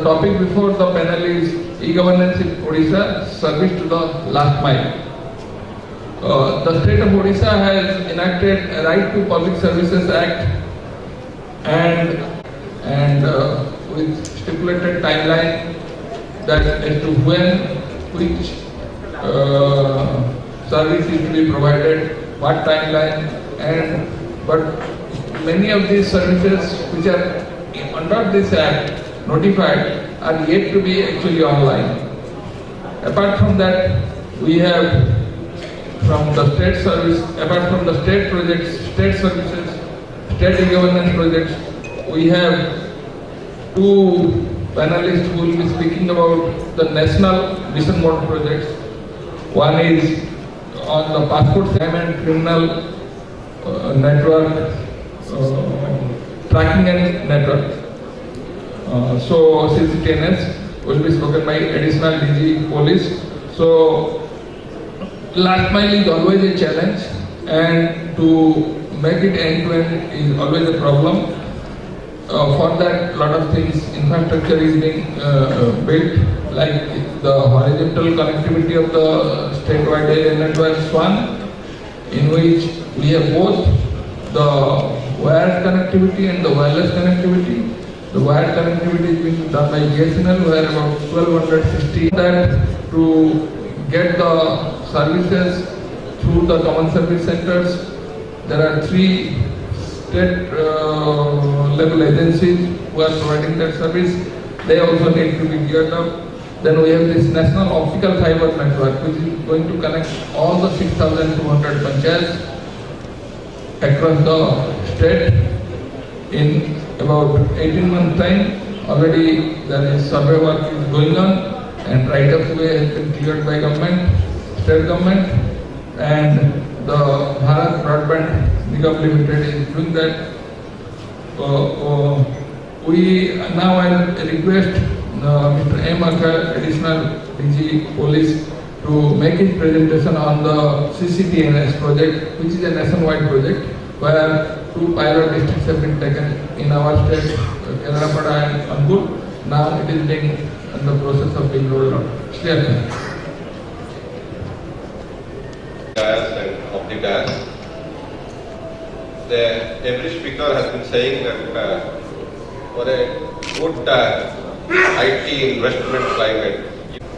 topic before the panel is e-governance in Odisha, service to the last mile. The state of Odisha has enacted a Right to Public Services Act and with stipulated timeline that as to when which service is to be provided, what timeline, but many of these services which are under this act notified are yet to be actually online. Apart from that, we have from the state service, apart from the state projects, state services, state e-governance projects, we have two panelists who will be speaking about the national mission mode projects. One is on the passport and criminal network, tracking and network. So CCTNS will be spoken by additional DG Police. So last mile is always a challenge, and to make it end-to-end is always a problem. For that, lot of things, infrastructure is being built, like the horizontal connectivity of the statewide area network SWAN, in which we have both the wired connectivity and the wireless connectivity. The wired connectivity is being done by BSNL, where about 1260 that to get the services through the common service centers. There are 3 state level agencies who are providing that service. They also need to be geared up. Then we have this national optical fiber network, which is going to connect all the 6,200 panchayats across the state in about 18 months time. Already there is survey work is going on, and right of way has been cleared by government, state government, and the Bharat Broadband Nigam Limited is doing that. Now I request Mr. M. Akhar, additional DG Police, to make his presentation on the CCTNS project, which is a nationwide project where 2 pilot districts have been taken in our state, Kedrapada and Angul. Now it is being in the process of being rolled out. And of the dais. Every speaker has been saying that for a good IT investment climate,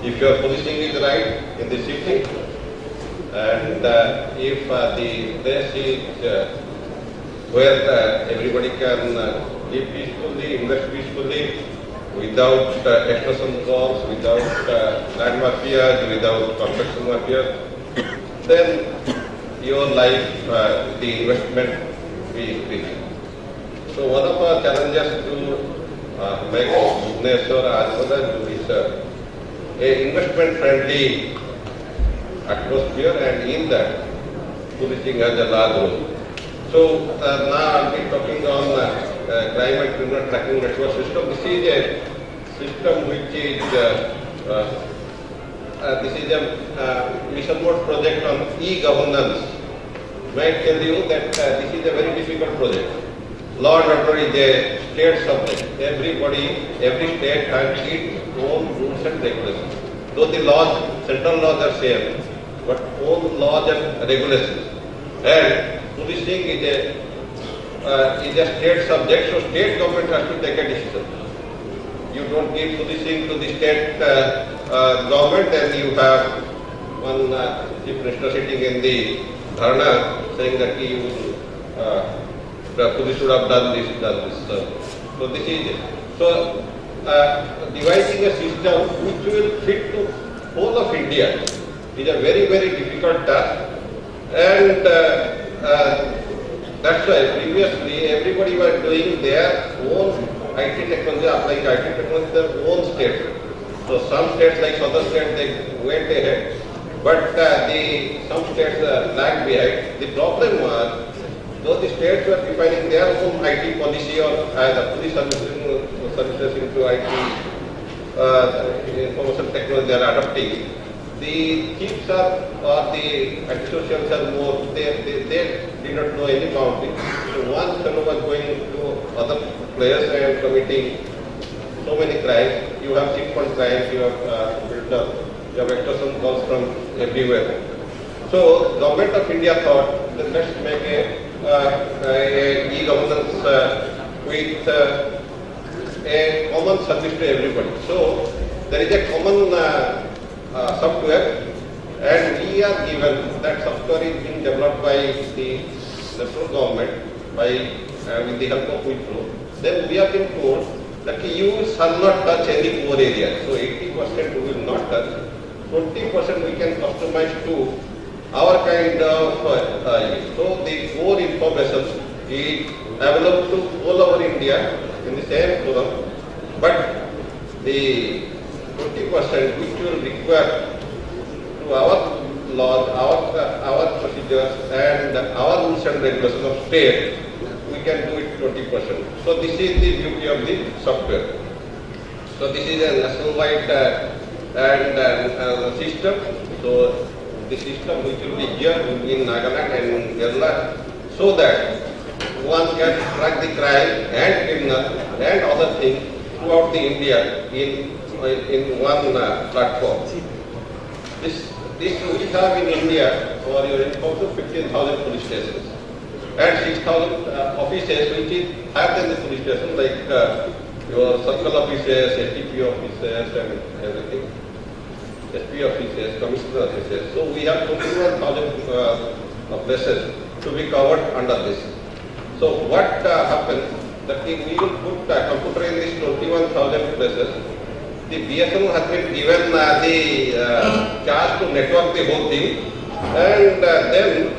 if your policing is right in the city, and if the place is where everybody can live peacefully, invest peacefully, without extortion calls, without land mafias, without construction mafias, then your life, the investment will increase. So one of our challenges to make Bhubaneswar as well as to is a investment friendly atmosphere, and in that policing has a large role. So now I'll be talking on crime and criminal tracking network system. This is a system which is this is a mission mode project on e-governance. May I tell you that this is a very difficult project. Law and order is a state subject. Every state has its own rules and regulations. Though the laws, central laws are same, but own laws and regulations. And policing is a state subject, so state government has to take a decision. You don't give policing to the state government, and you have one chief minister sitting in the dharna saying that the police should have done this, So this is it. So devising a system which will fit to whole of India is a very, very difficult task. And that's why previously everybody was doing their own IT technology, applying IT technology in their own state. So some states like southern states, they went ahead, but some states lagged behind. The problem was, though the states were defining their own IT policy or the police services into IT information technology they are adopting, the chiefs are or the officials are more, they did not know any boundary. So one fellow was going to other players and committing so many crimes. you have cheat fund crimes, you have built up, you have extortion calls from everywhere. So Government of India thought that let's make a e-governance with a common service to everybody. So there is a common software, and we are given that software is being developed by the national government with the help of Wipro. Then we have been told that you shall not touch any core area. So 80% we will not touch. 20% we can customize to our kind of so the core information is available to all over India in the same forum, but the 20% which will require to our laws, our procedures and our rules and regulations of state, we can do it 20%. So this is the beauty of the software. So this is a national-wide system. So the system which will be here will be in Nagaland and in Kerala, so that one can track the crime and criminal and other things throughout the India in one platform. This we have in India, for your information, 15,000 police stations and 6,000 offices which is higher than the police station, like your circle offices, STP offices and everything, SP offices, commissioner offices. So we have 21,000 places to be covered under this. So what happens that we will put a computer in these 21,000 places. The BSNL has been given the charge to network the whole thing, and then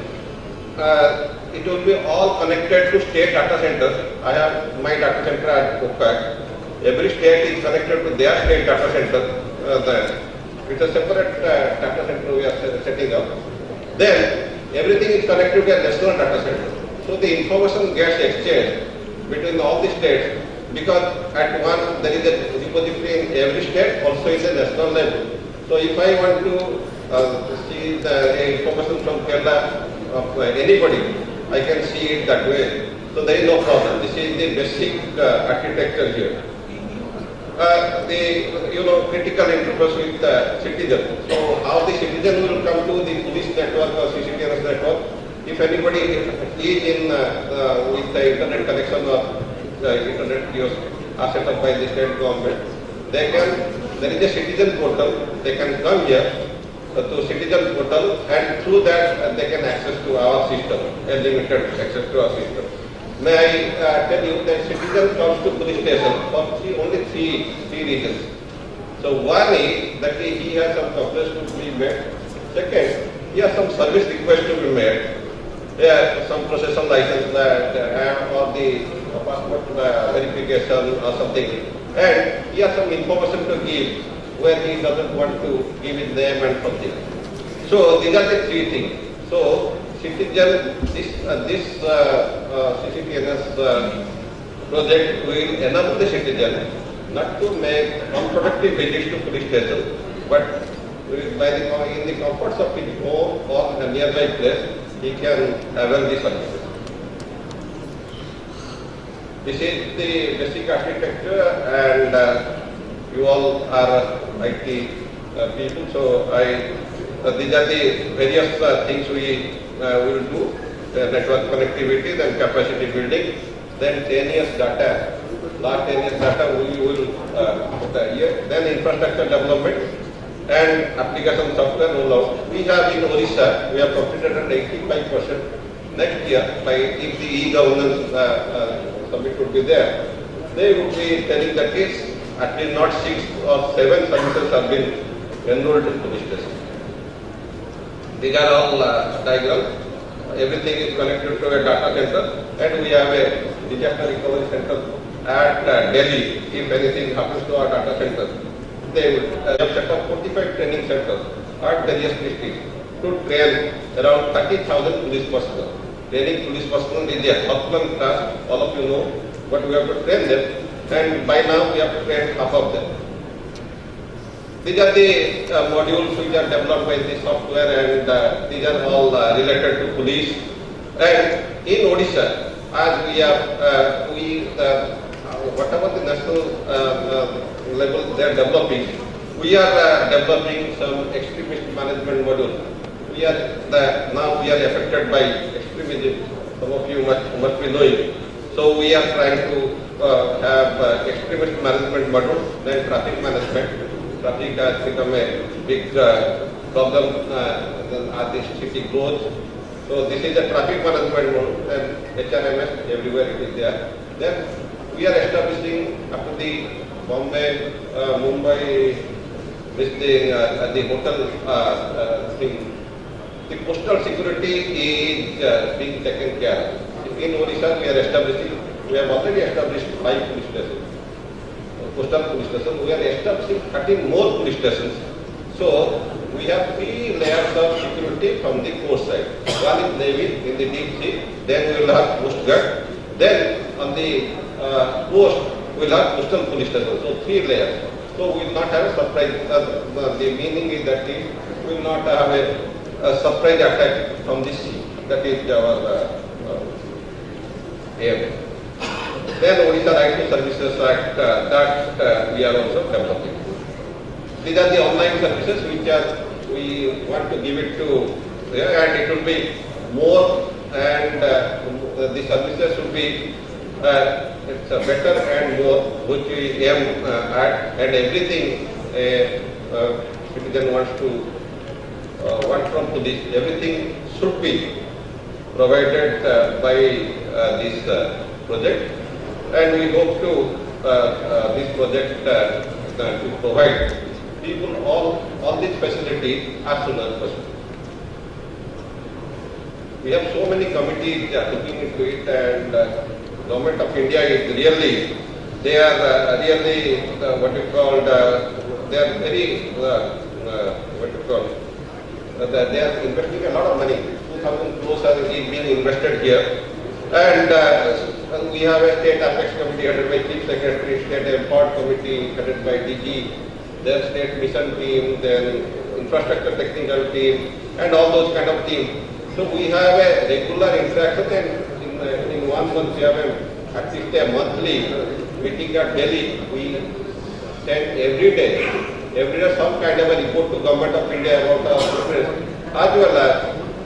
it will be all connected to state data centers. I have my data center at Kopak. Every state is connected to their state data center. It's a separate data center we are setting up. Then everything is connected to a national data center. So the information gets exchanged between all the states, because at one there is a repository in every state, also in the national level. So if I want to see the information from Kerala of anybody, I can see it that way. So there is no problem. This is the basic architecture here. The critical interface with citizen. So how the citizen will come to the police network or CCTV network? If anybody is in with the internet connection or the internet kiosks are set up by the state government, there is a citizen portal. They can come here to citizen portal, and through that they can access to our system, unlimited access to our system. May I tell you that citizen comes to police station for only three reasons. So one is that he has some complaints to be made. Second, he has some service request to be made. Some procession license or the passport verification or something. And he has some information to give where he doesn't want to give his name and something. So these are the three things. So citizen, this CCTNS project will enable the citizen not to make unproductive visits to police station, but in the comforts of his home or a nearby place, he can avail the services. This is the basic architecture, and you all are IT people, so these are the various things we will do: network connectivity, then capacity building, then 10 years data. Last 10 years data we will put here. Then infrastructure development and application software rollout. We have in Odisha, we have completed at 85%. Next year, if the e-governance summit would be there, they would be telling the case at least not 6 or 7 services have been enrolled in police station. These are all diagrams. Everything is connected to a data center, and we have a disaster recovery center at Delhi. If anything happens to our data center, they would have set up 45 training centers at various districts to train around 30,000 police personnel. Training police personnel is a Herculean task, all of you know, but we have to train them, and by now we have to train half of them. These are the modules which are developed by the software, and these are all related to police. And in Odisha, as we have, whatever the national level they are developing. We are developing some extremist management module. Now we are affected by extremism. Some of you must be knowing. So we are trying to have extremist management module, then traffic management. Traffic has become a big problem as the city grows. So this is a traffic management module, and HRMS everywhere it is there. Then we are establishing after the Bombay, Mumbai, this thing, the hotel thing. The postal security is being taken care of. In Odisha, we have already established 5 police stations, postal police stations. We are establishing 13 more police stations. So we have 3 layers of security from the coast side. One is Navy in the deep sea, then we will have Coast Guard, then on the coast we will have coastal police stations. So 3 layers. So we will not have a surprise. The meaning is that we will not have a surprise attack from the sea. That is our aim. Then Odisha Right to Services Act, that we are also developing. These are the online services which we want to give it to, and it will be more, and the services should be it's better and more, which we aim at, and everything citizen wants to want from police, everything should be provided by this project, and we hope to this project to provide people all these facilities as soon as possible. We have so many committees looking into it, and Government of India is really, they are really what you call, they are very what you call, they are investing a lot of money. 2,000 crores is being invested here, and we have a state apex committee headed by Chief Secretary, state import committee headed by DG, their state mission team, then infrastructure technical team, and all those kind of teams. So we have a regular interaction, and in 1 month we have at least a monthly meeting at Delhi. We send every day some kind of a report to Government of India about our progress. As well as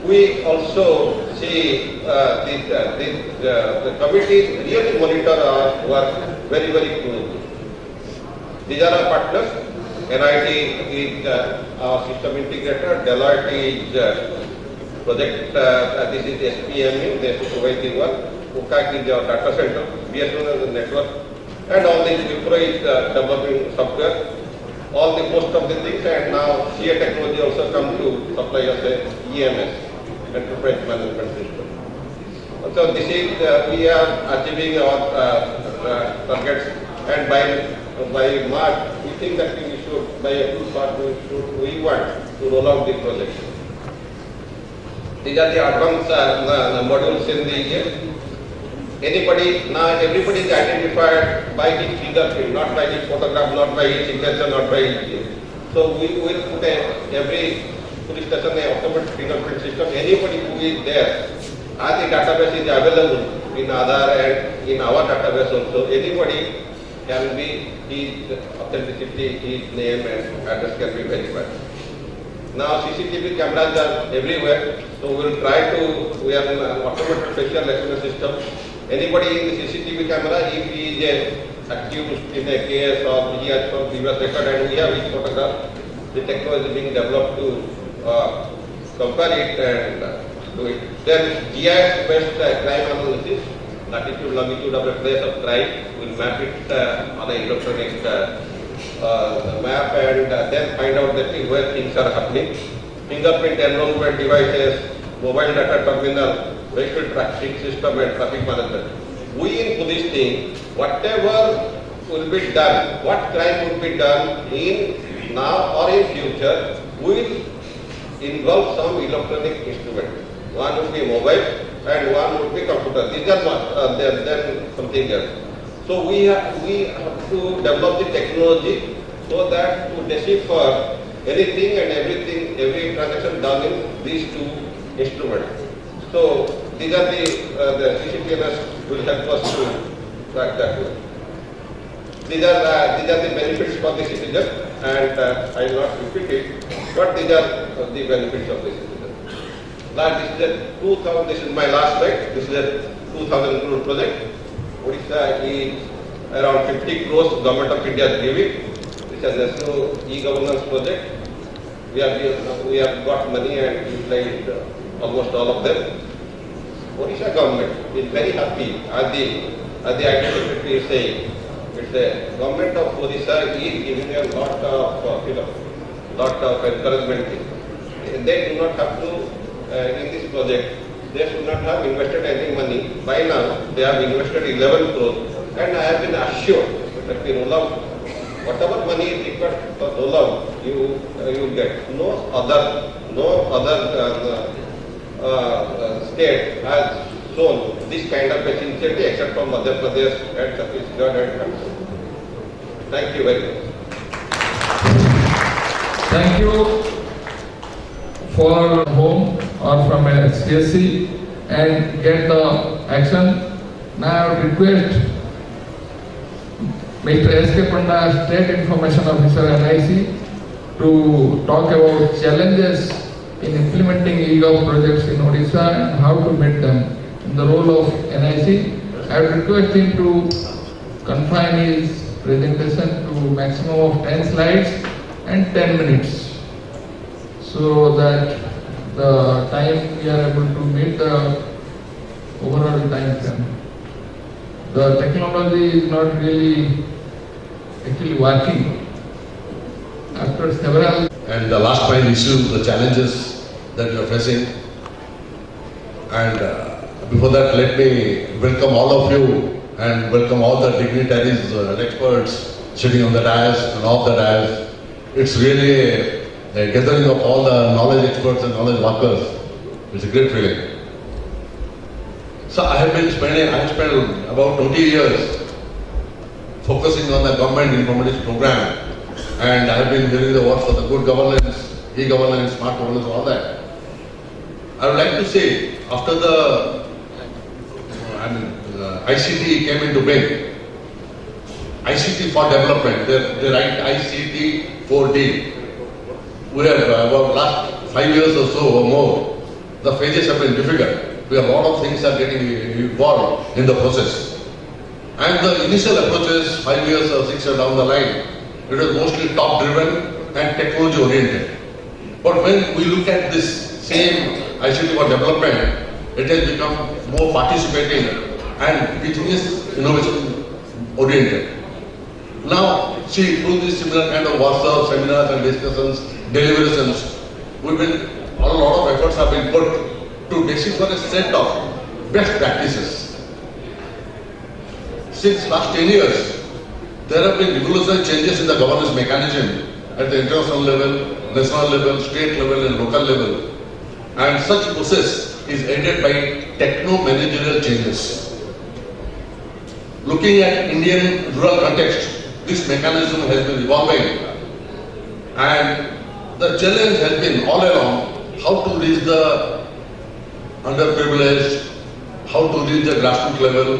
we also see the committees really monitor our work very, very closely. These are our partners. NIT is our system integrator, Deloitte is project, this is SPME, they supervise the work, UCAC is our data center, BSNL is the network, and all these Wipro is developing software, all the most of the things, and now CA Technology also come to supply us a EMS, Enterprise Management System. So this is, we are achieving our targets, and by March, we think that we should, by April part, we want to roll out the project. These are the advanced modules in the year. Everybody is identified by his fingerprint, not by his photograph, not by his signature, not by his. So we will put every police station an automatic fingerprint system. Anybody who is there, as the database is available in Aadhaar and in our database also, anybody can be, his authenticity, his name and address can be verified. Now CCTV cameras are everywhere, so we will try to, we have an automated facial recognition system. Anybody in the CCTV camera, if he is accused in a case or he has some previous record and we have his photograph, the technology is being developed to compare it and do it. Then GIS based crime analysis, latitude, longitude of a place of crime, we will map it on an electronic map and then find out that where things are happening. Fingerprint enrollment devices, mobile data terminal, vehicle tracking system and traffic management. We in police team, whatever will be done, what crime will be done in now or in future, will involve some electronic instrument. One would be mobile and one would be computer. These are not then something else. So we have to develop the technology so that to decipher anything and everything, every transaction done in these 2 instruments. So these are the CCTVs will help us to track that way. these are the benefits for the citizen, and I will not repeat it, but these are the benefits of the citizen. This is my last slide. This is a 2,000 crore project. Odisha is around 50 crores Government of India is giving. This is a national e-governance project. We have got money and utilized almost all of them. Odisha government is very happy, as the IT secretary is saying. It's the government of Odisha is giving a lot of encouragement. They do not have to in this project. They should not have invested any money. By now, they have invested 11 crores, and I have been assured that in rollout, whatever money is required for rollout, you will get. No other state has shown this kind of sincerity except from Madhya Pradesh and Chhattisgarh and Kannada. Thank you very much. Thank you for home or from a CSC and get the action. Now I would request Mr. S.K. Panda, State Information Officer NIC, to talk about challenges in implementing e-gov projects in Odisha and how to meet them. In the role of NIC, I would request him to confine his presentation to maximum of 10 slides and 10 minutes, so that the time we are able to meet the overall time frame. The technology is not really actually working. After several and the last mile issue, the challenges that you are facing. And before that, let me welcome all of you and welcome all the dignitaries and experts sitting on the dais and off the dais. It's really a gathering of all the knowledge experts and knowledge workers. It's a great feeling. So I have spent about 20 years focusing on the government informatics program, and I have been hearing the words for the good governance, e-governance, smart governance, all that. I would like to say, after the ICT came into being, ICT for development, they write ICT 4D. We have about last 5 years or so or more, the phases have been difficult. We have a lot of things are getting involved in the process. And the initial approaches 5 years or 6 years down the line, it was mostly top-driven and technology-oriented. But when we look at this same ICT for development, it has become more participating and business innovation-oriented. Now, see, through these similar kind of workshops, seminars and discussions, deliberations, a lot of efforts have been put to decipher a set of best practices. Since last 10 years, there have been revolutionary changes in the governance mechanism at the international level, national level, state level and local level. And such process is aided by techno-managerial changes. Looking at Indian rural context, this mechanism has been evolving, and the challenge has been all along how to reach the underprivileged, how to reach the grassroots level.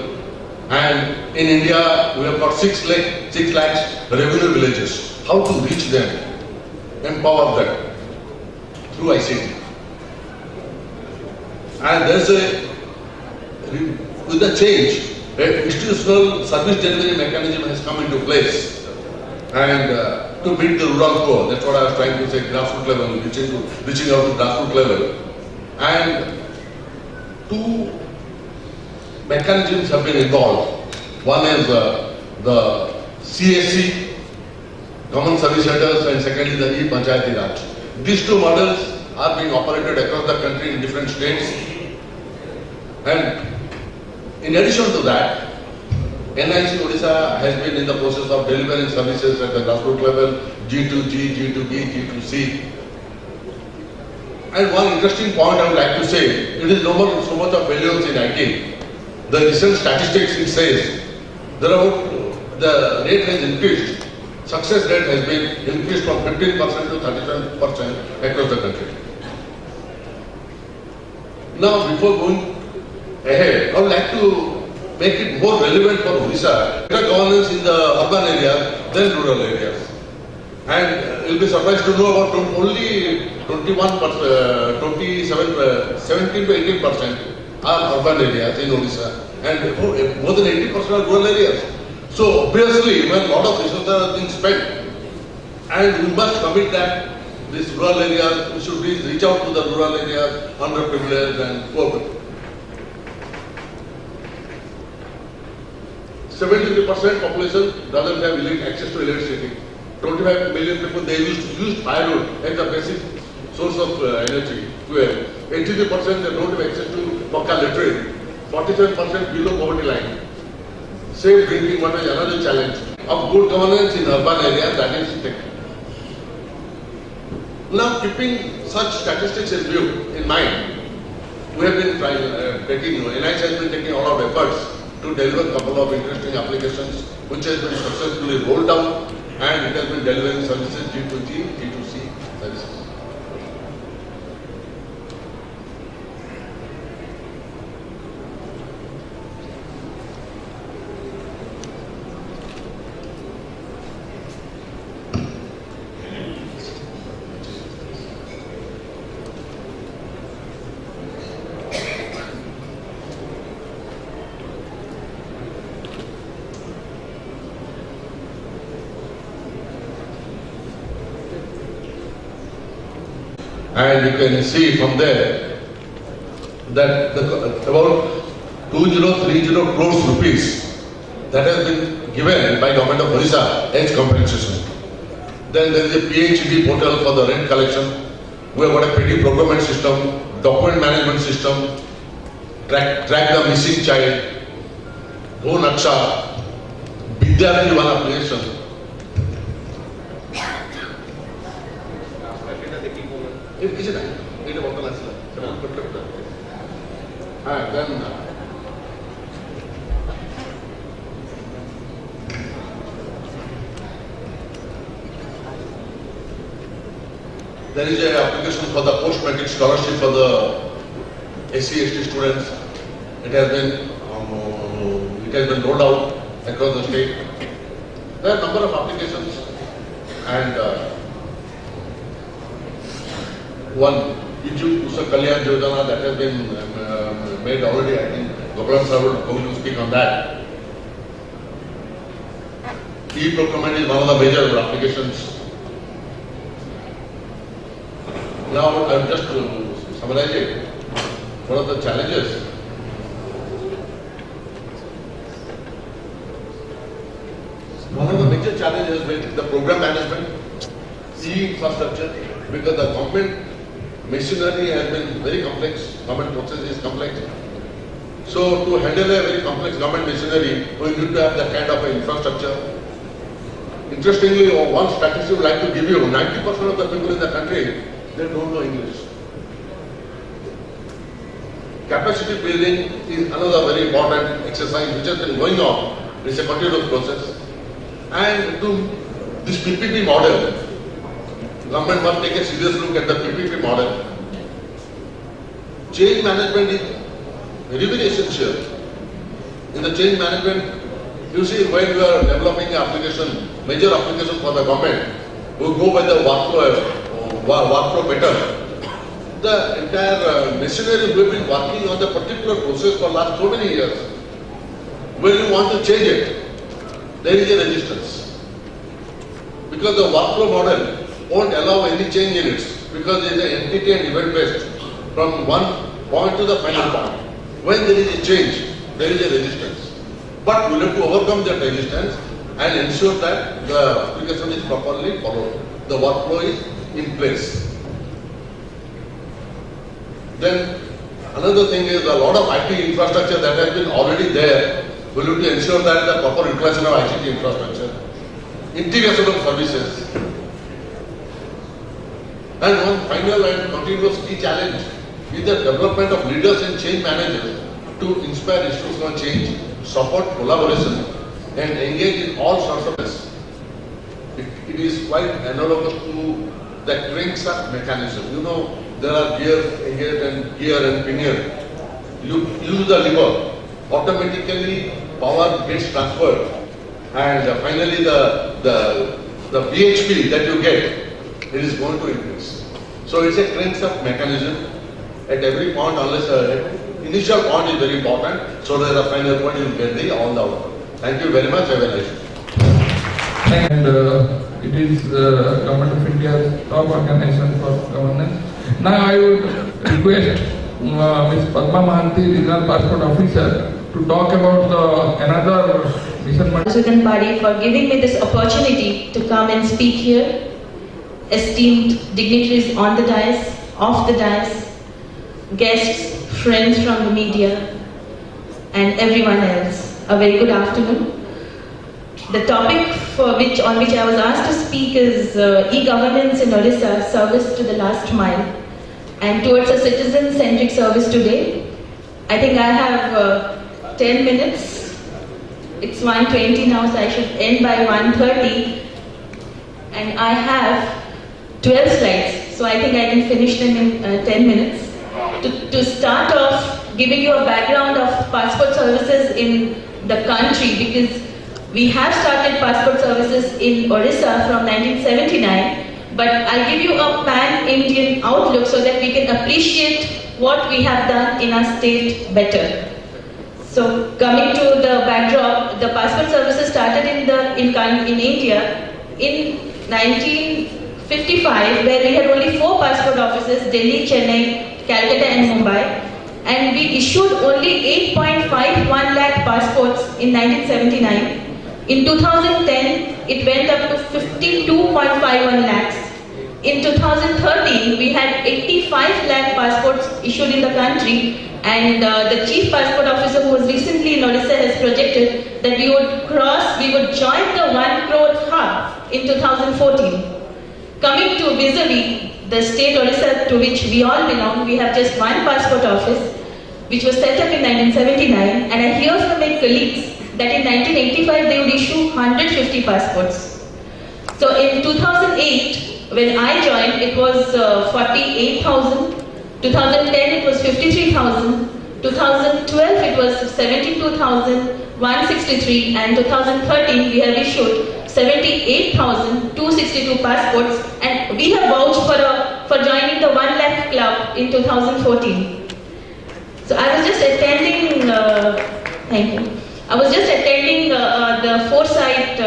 And in India, we have got 6 lakhs revenue villages. How to reach them, empower them through ICT. And there's with the change, an institutional service delivery mechanism has come into place. And to meet the rural poor, that's what I was trying to say, grassroots level, reaching out to grassroots level. And 2 mechanisms have been involved. One is the CSC, Common Service Centers, and secondly the e-Panchayati Raj. These 2 models are being operated across the country in different states. And in addition to that, NIC Odisha has been in the process of delivering services at the grassroots level, G2G, G2B, G2C. And one interesting point I would like to say, it is no more so much of failures in IT. The recent statistics, it says, the rate has increased. Success rate has been increased from 15% to 37% across the country. Now, before going ahead, I would like to make it more relevant for Odisha. Better governance in the urban areas than rural areas. And you'll be surprised to know about only 17 to 18% are urban areas in Odisha, and more than 80% are rural areas. So obviously, when a lot of resources are being spent, and we must commit that these rural areas, we should reach out to the rural areas, underprivileged and poor people. 73% population doesn't have access to electricity. 25 million people, they used to use firewood as the basic source of energy. 83% they don't have access to Pakka latrine. 47% below poverty line. Safe drinking water is another challenge. Of good governance in urban areas, that is taken. Now, keeping such statistics in mind, we have been NIH has been taking a lot of efforts to deliver a couple of interesting applications, which has been successfully rolled out, and it has been delivering services G2G, G2C services. And you can see from there that about 2030 crores rupees that has been given by Government of Odisha as compensation. Then there is a PHD portal for the rent collection. We have got a petty procurement system, document management system, track the missing child, Go Naksha, Vidyarthi one application. There is an application for the post-matric scholarship for the SC/ST students. It has been rolled out across the state. There are a number of applications, and one Usha Kalyan Yojana that has been made already. I think Gopalan sir will going to speak on that. E-procurement is one of the major applications. Now I am just summarizing what are the challenges. One of the major challenges with the program management, e-infrastructure, because the government machinery has been very complex, government process is complex. So to handle a very complex government machinery, we need to have that kind of infrastructure. Interestingly, one statistic I would like to give you, 90% of the people in the country, they don't know English. Capacity building is another very important exercise which has been going on. It's a continuous process. And to this PPP model, government must take a serious look at the PPP model. Change management is very, very essential. In the change management, you see when you are developing an application, major application for the government, we go by the workflow pattern. The entire machinery will be working on the particular process for last so many years. When you want to change it, there is a resistance. Because the workflow model won't allow any change in it, because there is an entity and event based from one point to the final point. When there is a change, there is a resistance. But we have to overcome that resistance and ensure that the application is properly followed. The workflow is in place. Then another thing is a lot of IT infrastructure that has been already there. We need to ensure that the proper utilization of ICT infrastructure, integration of services. And one final and continuous key challenge is the development of leaders and change managers to inspire institutional change, support collaboration, and engage in all sorts of this. It is quite analogous to the crankshaft mechanism. You know, there are gear and pinion. You use the lever automatically power gets transferred, and finally the BHP that you get, it is going to increase. So it's a crank-up mechanism at every point, unless initial point is very important, so that the final point you get all the outcome. Thank you very much. Have a nice day. And it is Government of India's top organization for governance. Now I would request Ms. Padma Mahanti, Regional Passport Officer, to talk about another mission. President Padi, for giving me this opportunity to come and speak here. Esteemed dignitaries on the dais, off the dais, guests, friends from the media, and everyone else, a very good afternoon. The topic on which I was asked to speak is e-governance in Odisha, service to the last mile, and towards a citizen-centric service today. I think I have 10 minutes. It's 1:20 now, so I should end by 1:30, and I have 12 slides, so I think I can finish them in 10 minutes. To start off, giving you a background of passport services in the country, because we have started passport services in Odisha from 1979, but I'll give you a pan-Indian outlook so that we can appreciate what we have done in our state better. So coming to the backdrop, the passport services started in India in 1955, where we had only 4 passport offices: Delhi, Chennai, Calcutta and Mumbai, and we issued only 8.51 lakh passports in 1979. In 2010, it went up to 52.51 lakhs. In 2013, we had 85 lakh passports issued in the country, and the Chief Passport Officer, who was recently in Odisha, has projected that we would join the 1 crore hub in 2014. Coming to vis-a-vis the state Odisha, to which we all belong, we have just 1 passport office, which was set up in 1979, and I hear from my colleagues that in 1985 they would issue 150 passports. So in 2008, when I joined, it was 48,000. 2010 it was 53,000. 2012 it was 72,163, and 2013 we have issued 78,262 passports, and we have vouched for joining the 1 lakh club in 2014. So I was just attending. Thank you. I was just attending the Foresight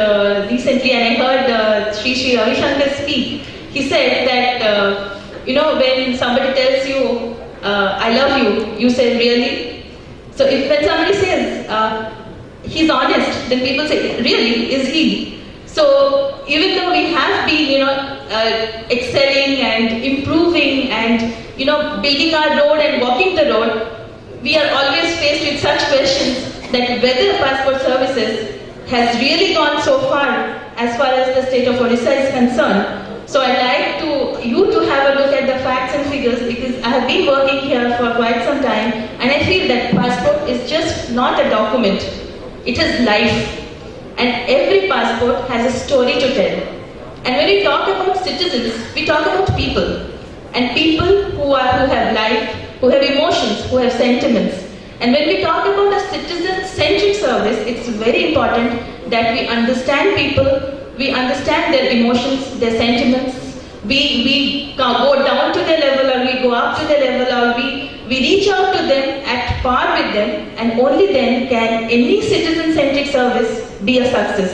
recently, and I heard Sri Ravi Shankar speak. He said that when somebody tells you I love you, you say really. So when somebody says he's honest, then people say really, is he? So even though we have been excelling and improving and building our road and walking the road, we are always faced with such questions that whether passport services has really gone so far as the state of Odisha is concerned. So I'd like you to have a look at the facts and figures, because I have been working here for quite some time, and I feel that passport is just not a document, it is life. And every passport has a story to tell. And when we talk about citizens, we talk about people. And people who have life, who have emotions, who have sentiments. And when we talk about a citizen-centric service, it's very important that we understand people, we understand their emotions, their sentiments. We go down to their level, or we go up to their level, or we reach out to them at par with them, and only then can any citizen-centric service be a success.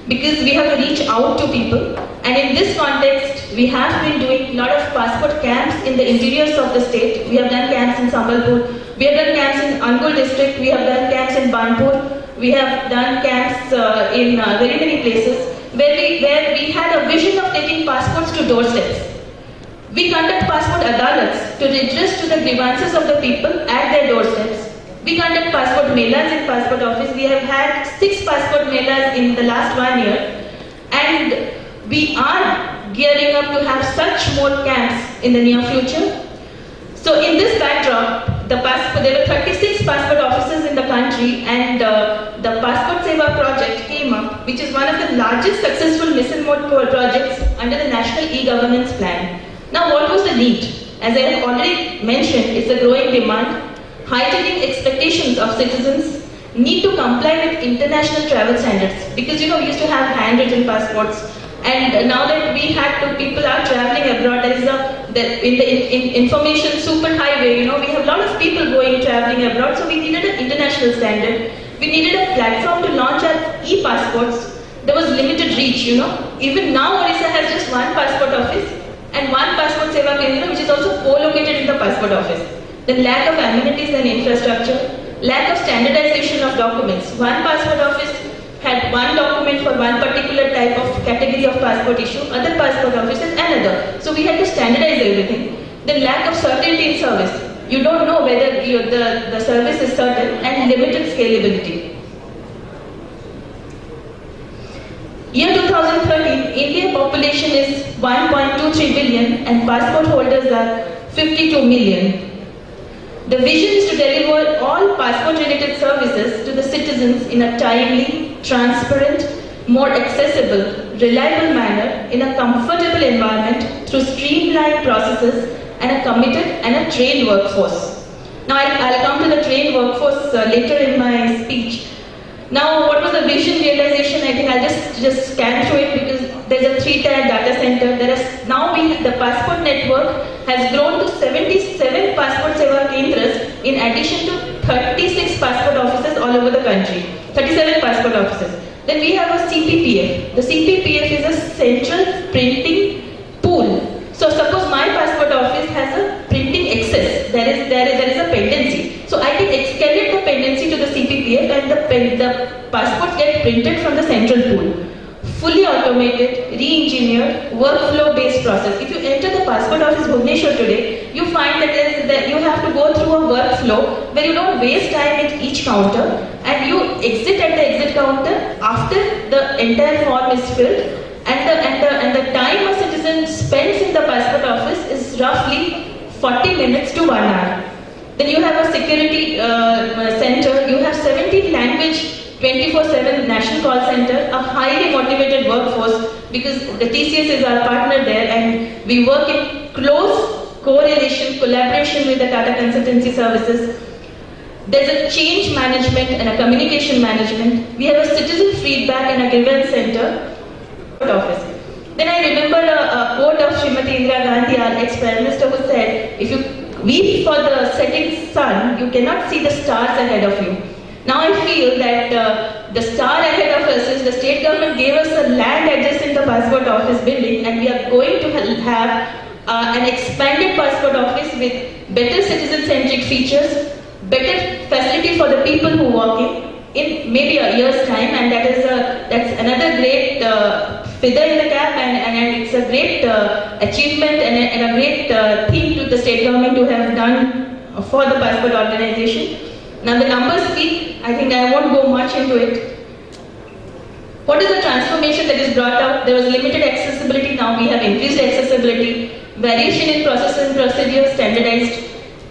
Because we have to reach out to people, and in this context, we have been doing a lot of passport camps in the interiors of the state. We have done camps in Sambalpur, we have done camps in Angul district, we have done camps in Banpur, we have done camps in very many places, where we had a vision of taking passports to doorsteps. We conduct passport adalats to redress to the grievances of the people at their doorsteps. We conduct passport melas in passport office. We have had 6 passport melas in the last 1 year, and we are gearing up to have such more camps in the near future. So in this backdrop, there were 36 passport offices in the country, and the Passport Seva project came up, which is one of the largest successful mission mode projects under the National E-Governance Plan. Now, what was the need? As I have already mentioned, it's a growing demand, heightening expectations of citizens, need to comply with international travel standards. Because we used to have handwritten passports, and now that people are traveling abroad, there is in the information super highway, we have a lot of people traveling abroad, so we needed an international standard. We needed a platform to launch our e-passports. There was limited reach, Even now, Orissa has just one passport office and one passport seva kendra, which is also co-located in the passport office. Then lack of amenities and infrastructure, lack of standardization of documents. One passport office had one document for one particular type of category of passport issue, other passport offices another. So we had to standardize everything. Then lack of certainty in service. You don't know whether the service is certain, and limited scalability. Year 2013, India population is 1.23 billion and passport holders are 52 million. The vision is to deliver all passport-related services to the citizens in a timely, transparent, more accessible, reliable manner in a comfortable environment through streamlined processes and a committed and a trained workforce. Now I'll come to the trained workforce later in my speech. Now, what was the vision realization? I think I'll just scan through it because there's a 3-tier data center. The passport network has grown to 77 passport seva kendras in addition to 36 passport offices all over the country. 37 passport offices. Then we have a CPPF. The CPPF is a central printing pool. So suppose my passport office has a printing excess. There is a pendency. So I can escalate the pendency to the CPPF and the passports get printed from the central pool. Fully automated, re-engineered, workflow-based process. If you enter the passport office Bhubaneswar today, you find that you have to go through a workflow where you don't waste time at each counter and you exit at the exit counter after the entire form is filled. And the time a citizen spends in the passport office is roughly 40 minutes to 1 hour. Then you have a security center, you have 17 language 24/7 national call center, a highly motivated workforce because the TCS is our partner there and we work in close collaboration with the Tata Consultancy Services. There's a change management and a communication management. We have a citizen feedback and a grievance center office. Then I remember a quote of Srimati Indira Gandhi, our ex-Prime Minister, who said, if you weep for the setting sun, you cannot see the stars ahead of you. Now I feel that the star ahead of us is the state government gave us a land adjacent to the passport office building and we are going to have an expanded passport office with better citizen-centric features, better facility for the people who walk in maybe a year's time, and that's another great feather in the cap and it's a great achievement and a great thing to the state government to have done for the passport organization. Now the numbers speak, I think I won't go much into it. What is the transformation that is brought out? There was limited accessibility, now we have increased accessibility, variation in processes and procedures standardized,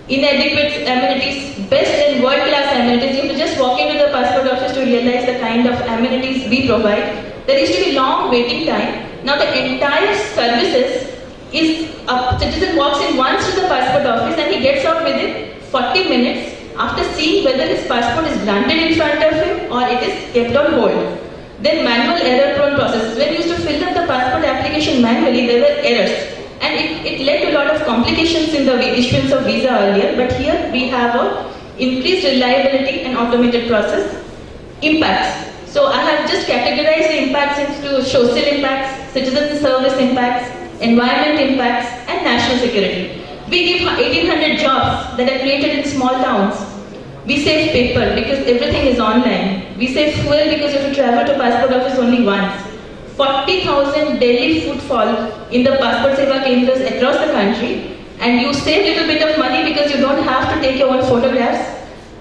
inadequate amenities, best and world-class amenities. You have to just walk into the passport office to realize the kind of amenities we provide. There used to be long waiting time. Now the entire services is, a citizen walks in once to the passport office and he gets out within 40 minutes after seeing whether his passport is granted in front of him or it is kept on hold. Then manual error-prone processes. When we used to fill up the passport application manually, there were errors. And it led to a lot of complications in the issuance of visa earlier, but here we have a increased reliability and automated process. Impacts. So I have just categorized the impacts into social impacts, citizen service impacts, environment impacts, and national security. We give 1,800 jobs that are created in small towns. We save paper because everything is online. We save fuel because you have to travel to passport office only once. 40,000 daily footfall in the passport seva kendras across the country, and you save little bit of money because you don't have to take your own photographs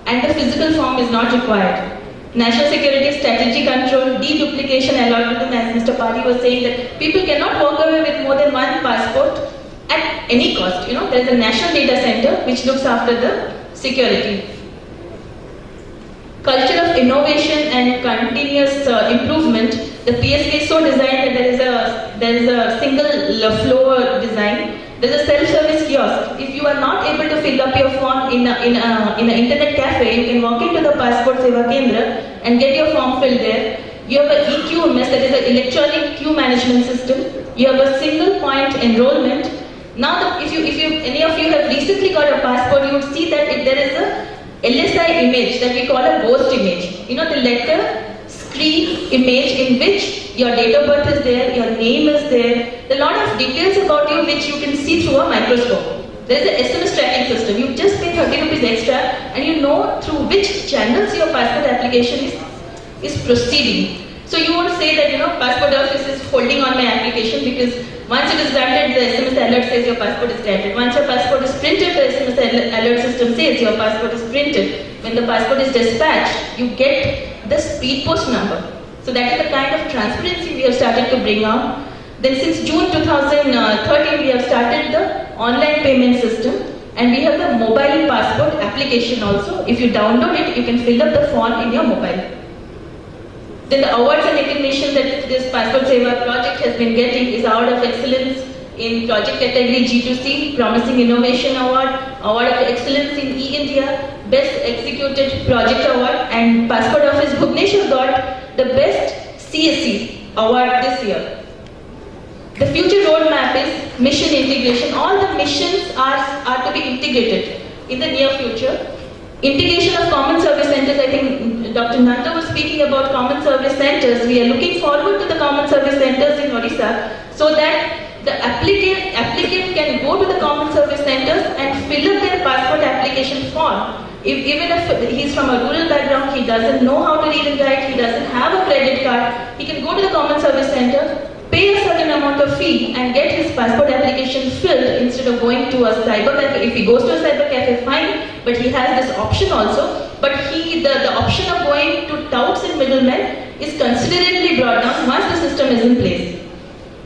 and the physical form is not required. National security, strategy control, deduplication algorithm, as Mr. Pali was saying, that people cannot walk away with more than one passport at any cost. There is a national data center which looks after the security. Culture of innovation and continuous improvement. The PSK is so designed that there is a single flow design. There is a self-service kiosk. If you are not able to fill up your form in an internet cafe, you can walk into the Passport Seva Kendra and get your form filled there. You have an EQMS, that is an electronic queue management system. You have a single point enrollment. Now, if any of you have recently got a passport, you would see that there is a LSI image that we call a ghost image. You know, the letter screen image in which your date of birth is there, your name is there, a lot of details about you which you can see through a microscope. There is an SMS tracking system. You just pay 30 rupees extra and you know through which channels your passport application is proceeding. So you won't say that, passport office is holding on my application, because once it is granted, the SMS alert says your passport is granted. Once your passport is printed, the SMS alert system says your passport is printed. When the passport is dispatched, you get the speed post number. So that is the kind of transparency we have started to bring on. Then since June 2013, we have started the online payment system, and we have the mobile passport application also. If you download it, you can fill up the form in your mobile. Then the awards and recognition that this Passport Seva project has been getting is Award of Excellence in Project Category G2C, Promising Innovation Award, Award of Excellence in E-India, Best Executed Project Award, and Passport Office Bhubaneswar got the Best CSC Award this year. The future roadmap is mission integration. All the missions are to be integrated in the near future. Integration of common service centers, I think Dr. Nanda was speaking about common service centers. We are looking forward to the common service centers in Odisha so that the applicant can go to the common service centers and fill up their passport application form. Even if he's from a rural background, he doesn't know how to read and write, he doesn't have a credit card, he can go to the common service center, pay a certain amount of fee and get his passport application filled instead of going to a cyber cafe. If he goes to a cyber cafe, fine, but he has this option also. But the option of going to touts and middlemen is considerably brought down once the system is in place.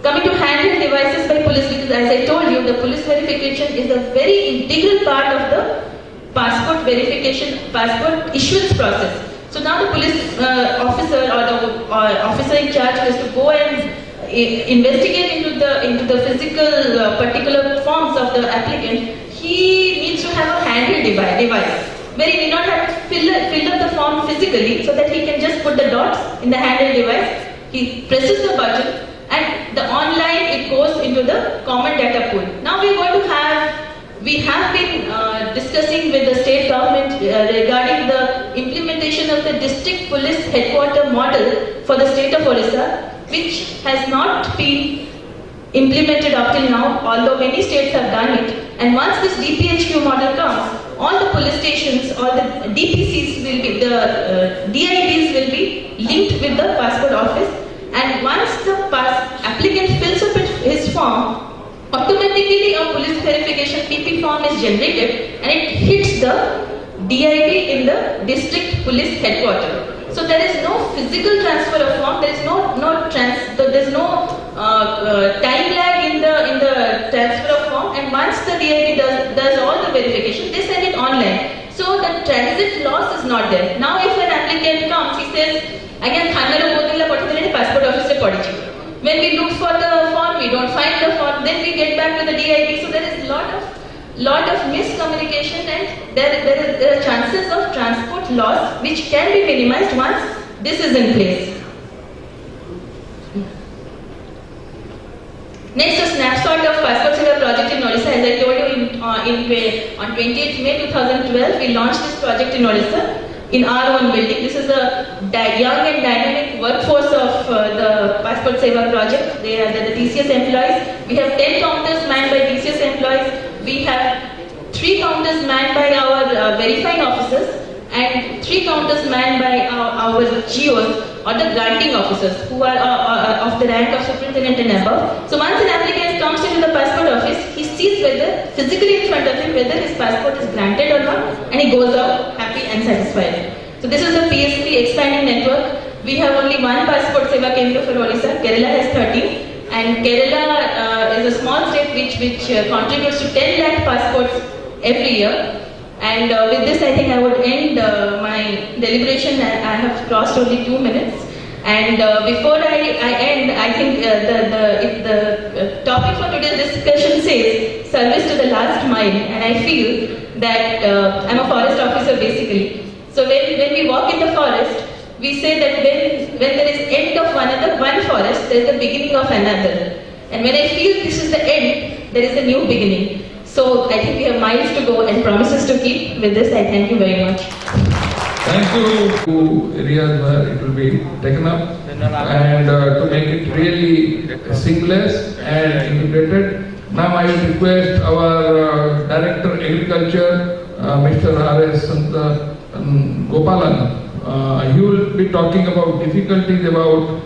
Coming to handheld devices by police, because as I told you, the police verification is a very integral part of the passport verification, passport issuance process. So now the police officer or the officer in charge has to go and investigate into the physical particular forms of the applicant. He needs to have a handheld device where he need not have to fill up the form physically, so that he can just put the dots in the handheld device. He presses the button and the online it goes into the common data pool. Now we have been discussing with the state government regarding the implementation of the district police headquarter model for the state of Odisha, which has not been implemented up till now, although many states have done it. And once this DPHQ model comes, all the police stations, all the DPCs will be, the DIDs will be linked with the passport office. And once the applicant fills up his form, automatically a police verification PP form is generated and it hits the DID in the district police headquarters. So there is no physical transfer of form. There is no time lag in the transfer of form. And once the DID does all the verification, they send it online. So the transit loss is not there. Now, if an applicant comes, he says, "Again, passport office." When we look for the form, we don't find the form. Then we get back to the DID. So there is lot of miscommunication, and there are chances of transport loss which can be minimized once this is in place. Next, a snapshot of Passport Seva project in Odisha. As I told you, on 28th May 2012, we launched this project in Odisha in our own building. This is a young and dynamic workforce of the Passport Seva project. They are the TCS employees. We have 10 counters manned by TCS employees. We have 3 counters manned by our verifying officers and 3 counters manned by our GOs or the granting officers who are of the rank of superintendent and above. So once an applicant comes into the passport office, he sees whether physically in front of him whether his passport is granted or not, and he goes out happy and satisfied. So this is the PSP expanding network. We have only one Passport Seva Kendra for Odisha. Kerala has 13. And Kerala is a small state which contributes to 10 lakh passports every year. And with this, I think I would end my deliberation. I have crossed only 2 minutes. And before I end, I think the topic for today's discussion says service to the last mile, and I feel that I'm a forest officer basically. So when we walk in the forest, we say that when there is end of one forest, there is the beginning of another. And when I feel this is the end, there is a new beginning. So I think we have miles to go and promises to keep. With this, I thank you very much. Thank you to areas where it will be taken up and to make it really seamless and integrated. Now I will request our Director Agriculture, Mr. R.S. Gopalan. He will be talking about difficulties about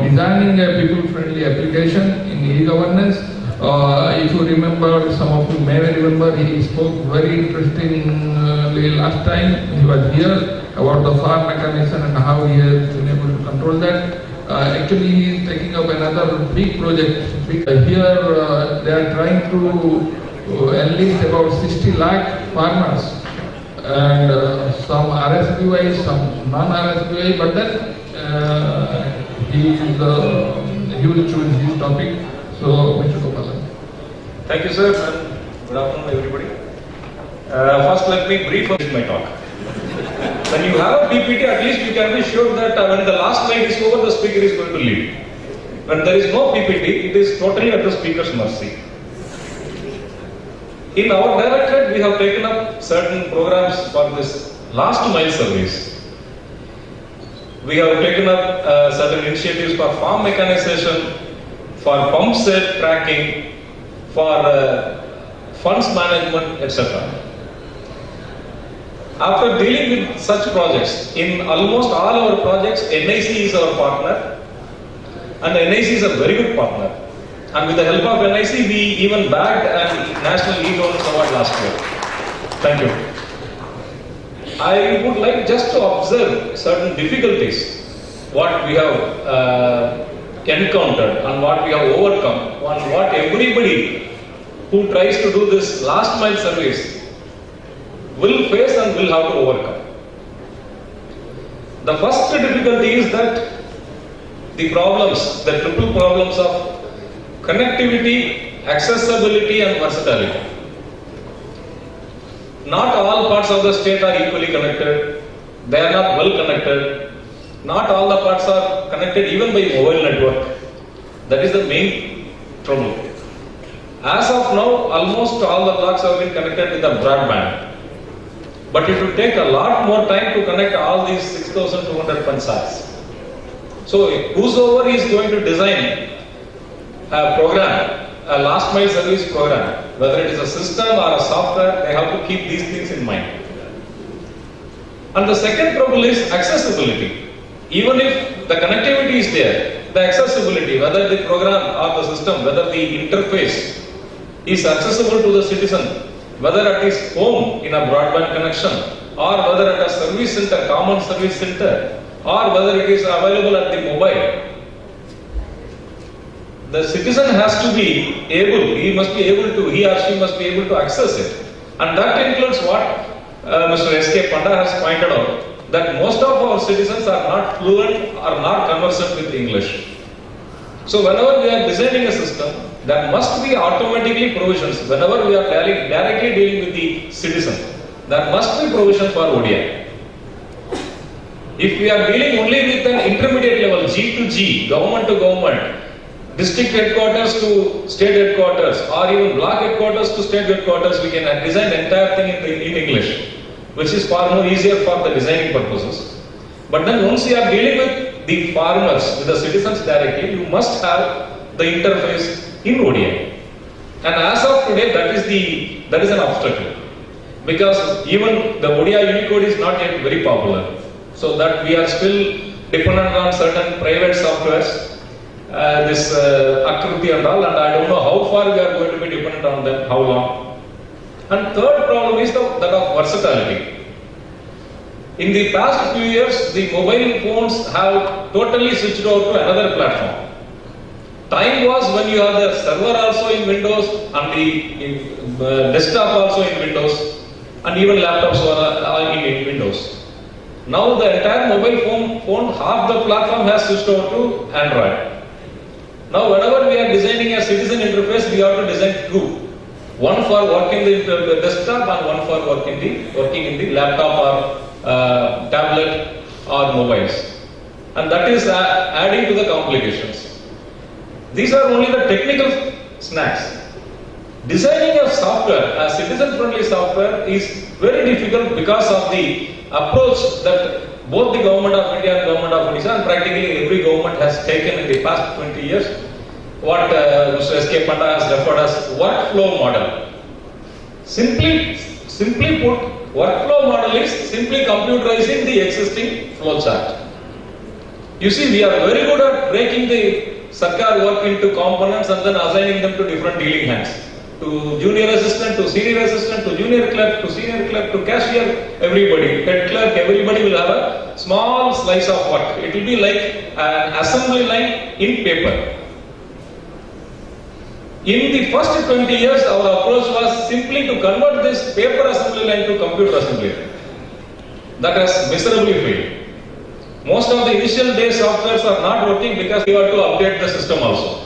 designing a people-friendly application in e-governance. If you remember, some of you may remember, he spoke very interestingly last time he was here about the farm mechanism and how he has been able to control that. Actually, he is taking up another big project. Here, they are trying to enlist about 60 lakh farmers and some RSPY, some non-RSPY, but then he will choose his topic. So, Mr. Gopalan. Thank you, sir, and good afternoon, everybody. First, let me brief my talk. When you have a PPT, at least you can be sure that when the last slide is over, the speaker is going to leave. When there is no PPT, it is totally at the speaker's mercy. In our directorate, we have taken up certain programs for this last mile service. We have taken up certain initiatives for farm mechanization, for pump set tracking, for funds management, etc. After dealing with such projects, in almost all our projects, NIC is our partner, and NIC is a very good partner. And with the help of NIC, we even bagged a National E-Governance Award last year. Thank you. I would like just to observe certain difficulties, what we have encountered and what we have overcome, and what everybody who tries to do this last mile service will face and will have to overcome. The first difficulty is that the problems, the triple problems of connectivity, accessibility and versatility. Not all parts of the state are equally connected. They are not well connected. Not all the parts are connected even by mobile network. That is the main trouble. As of now, almost all the blocks have been connected with the broadband. But it will take a lot more time to connect all these 6,200 panchayats. So, whosoever is going to design a program, a last mile service program, whether it is a system or a software, they have to keep these things in mind. And the second trouble is accessibility. Even if the connectivity is there, the accessibility, whether the program or the system, whether the interface is accessible to the citizen, whether at his home in a broadband connection, or whether at a service center, common service center, or whether it is available at the mobile. The citizen has to be able, he or she must be able to access it. And that includes what Mr. S.K. Panda has pointed out, that most of our citizens are not fluent or not conversant with English. So whenever we are designing a system, there must be automatically provisions. Whenever we are directly dealing with the citizen, there must be provision for ODI. If we are dealing only with an intermediate level, G to G, government to government, district headquarters to state headquarters, or even block headquarters to state headquarters, we can design the entire thing in English, which is far more easier for the designing purposes. But then once you are dealing with the farmers, with the citizens directly, you must have the interface in ODI. And as of today, that is an obstacle. Because even the ODI Unicode is not yet very popular. So that we are still dependent on certain private softwares, this Akruti and all, and I don't know how far we are going to be dependent on them, how long. And third problem is that of versatility. In the past few years, the mobile phones have totally switched over to another platform. Time was when you have the server also in Windows and the desktop also in Windows, and even laptops are in Windows. Now the entire mobile phone, half the platform has switched over to Android. Now whenever we are designing a citizen interface, we have to design two. One for working the desktop and one for working in the laptop or tablet or mobiles. And that is adding to the complications. These are only the technical snacks. Designing a software, a citizen-friendly software, is very difficult because of the approach that both the Government of India and Government of Odisha and practically every government has taken in the past 20 years. What Mr. S.K. Panda has referred as workflow model. Simply put, workflow model is simply computerizing the existing flow chart. You see, we are very good at breaking the Sarkar work into components and then assigning them to different dealing hands. To junior assistant, to senior assistant, to junior clerk, to senior clerk, to cashier, everybody, head clerk, everybody will have a small slice of work. It will be like an assembly line in paper. In the first 20 years, our approach was simply to convert this paper assembly line to computer assembly line. That has miserably failed. Most of the initial day softwares are not working because we have to update the system also.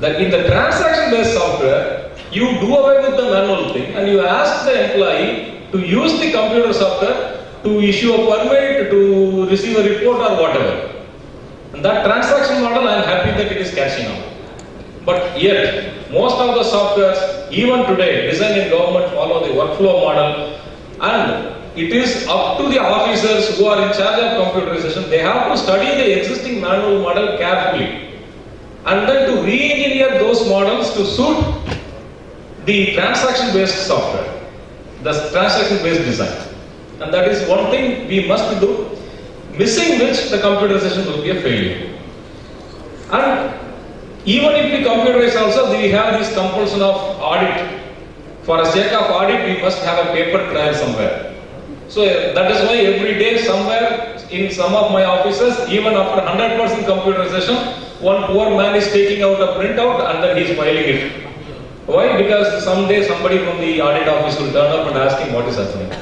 That in the transaction-based software, you do away with the manual thing and you ask the employee to use the computer software to issue a permit, to receive a report or whatever. And that transaction model, I am happy that it is catching up. But yet, most of the softwares, even today, designed in government, follow the workflow model, and it is up to the officers who are in charge of computerization. They have to study the existing manual model carefully and then to re-engineer those models to suit the transaction-based software, the transaction-based design. And that is one thing we must do, missing which the computerization will be a failure. And even if we computerize also, we have this compulsion of audit. For the sake of audit, we must have a paper trail somewhere. So that is why every day somewhere in some of my offices, even after 100% computerization, one poor man is taking out a printout and then he is filing it. Why? Because someday somebody from the audit office will turn up and ask him what is happening.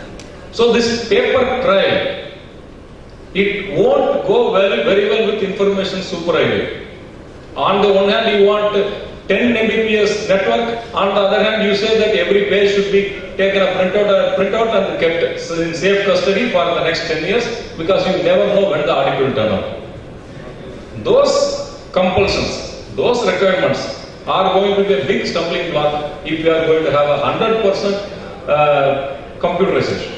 So this paper trail, it won't go very well with information superhighway. On the one hand, you want 10 Mbps network. On the other hand, you say that every page should be taken a printout and kept in safe custody for the next 10 years because you never know when the audit will turn up. Those compulsions, those requirements are going to be a big stumbling block if we are going to have a 100% computerization,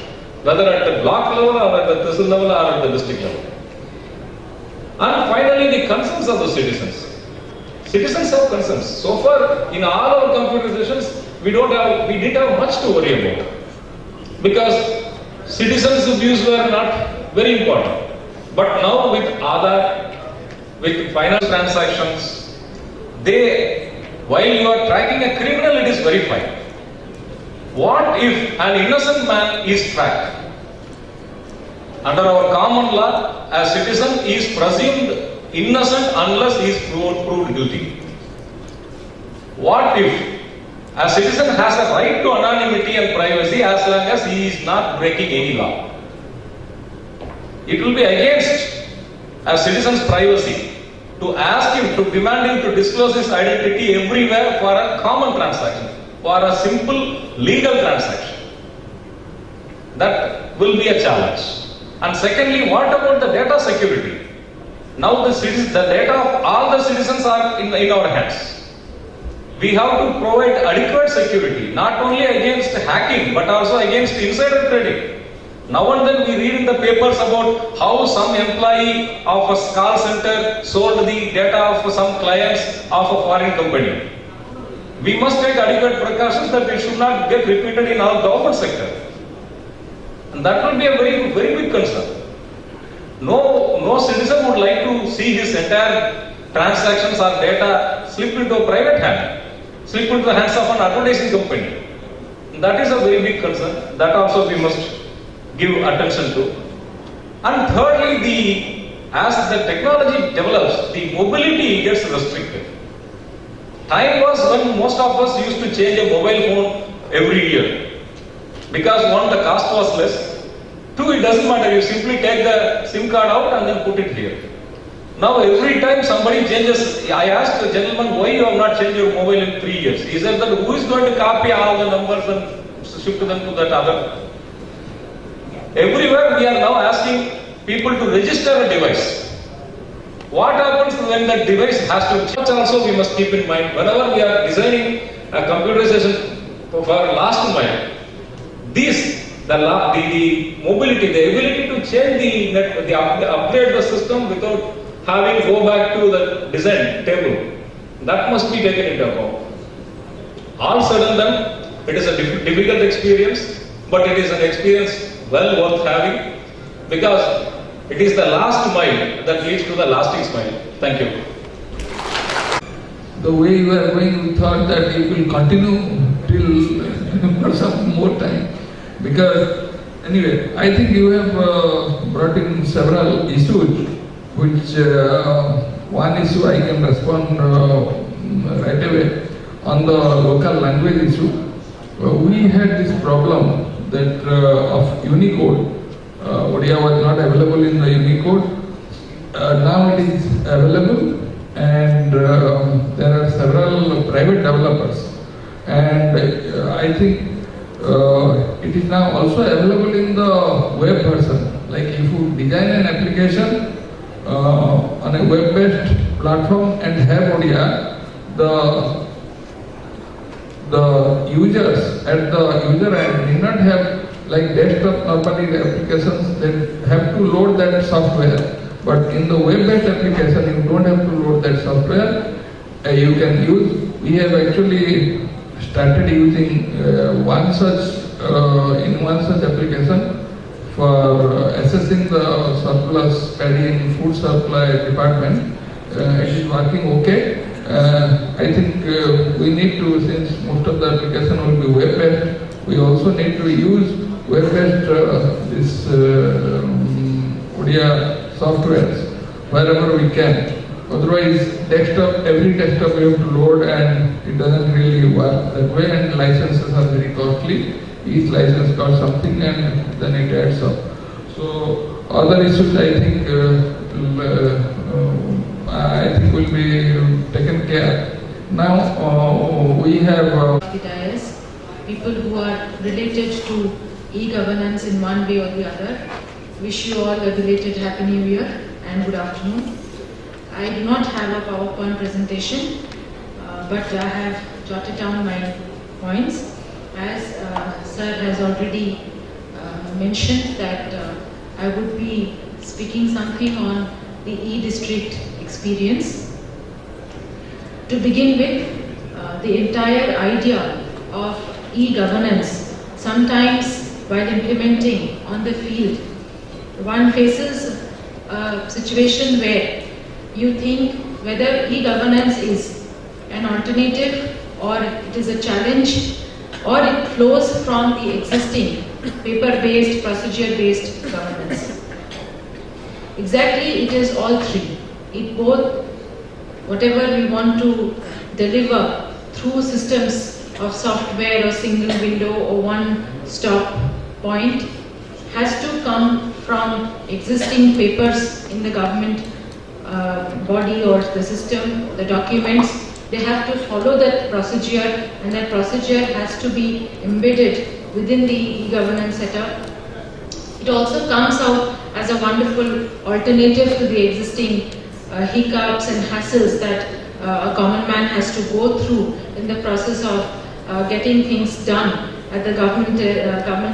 whether at the block level or at the tehsil level or at the district level. And finally, the concerns of the citizens. Citizens have concerns. So far, in all our computerizations, we didn't have much to worry about because citizens' views were not very important. But now with Aadhaar, with finance transactions, while you are tracking a criminal, it is verified. What if an innocent man is tracked? Under our common law, a citizen is presumed innocent unless he is proved guilty. What if a citizen has a right to anonymity and privacy as long as he is not breaking any law? It will be against a citizen's privacy to ask him, to demand him to disclose his identity everywhere for a common transaction, for a simple legal transaction. That will be a challenge. And secondly, what about the data security? Now the data of all the citizens are in our hands. We have to provide adequate security, not only against hacking, but also against insider trading. Now and then we read in the papers about how some employee of a call center sold the data of some clients of a foreign company. We must take adequate precautions that it should not get repeated in our government sector. And that will be a very big concern. No citizen would like to see his entire transactions or data slip into a private hand, slip into the hands of an advertising company. And that is a very big concern. That also we must give attention to. And thirdly, as the technology develops, the mobility gets restricted. Time was when most of us used to change a mobile phone every year. Because one, the cost was less, Two, it doesn't matter. You simply take the SIM card out and then put it here. Now every time somebody changes, I asked the gentleman, why you have not changed your mobile in 3 years? He said that who is going to copy all the numbers and shift them to that other? Everywhere we are now asking people to register a device. What happens when that device has to change? Also we must keep in mind, whenever we are designing a computerization for last mile, the mobility, the ability to change upgrade the system without having go back to the design table, that must be taken into account. All said and done, it is a difficult experience, but it is an experience well worth having, because it is the last mile that leads to the lasting smile. Thank you. The way you are going, we thought that it will continue till for some more time. Because anyway, I think you have brought in several issues, which one issue I can respond right away on the local language issue. We had this problem that of Unicode. Odia was not available in the Unicode. Now it is available, and there are several private developers, and I think it is now also available in the web version. Like if you design an application on a web-based platform and have Odia, the users at the user end need not have, like desktop normally applications, they have to load that software. But in the web-based application, you don't have to load that software. You can use. We have actually started using one such application for assessing the surplus paddy in food supply department. It is working okay. I think we need to, since most of the application will be web-based, we also need to use web-based this Odia softwares wherever we can. Otherwise, every desktop we have to load, and it doesn't really work that way, and licenses are very costly. Each license costs something, and then it adds up. So other issues I think will be taken care. Now we have people who are related to e-governance in one way or the other. Wish you all a belated Happy New Year and good afternoon. I do not have a PowerPoint presentation, but I have jotted down my points. As Sir has already mentioned that I would be speaking something on the e-district experience. To begin with, the entire idea of e-governance, sometimes while implementing on the field, one faces a situation where you think whether e-governance is an alternative or it is a challenge or it flows from the existing paper-based, procedure-based governance. Exactly, it is all three. It both, whatever we want to deliver through systems of software or single window or one-stop point, has to come from existing papers in the government body or the system, the documents. They have to follow that procedure, and that procedure has to be embedded within the e-governance setup. It also comes out as a wonderful alternative to the existing hiccups and hassles that a common man has to go through in the process of getting things done at the government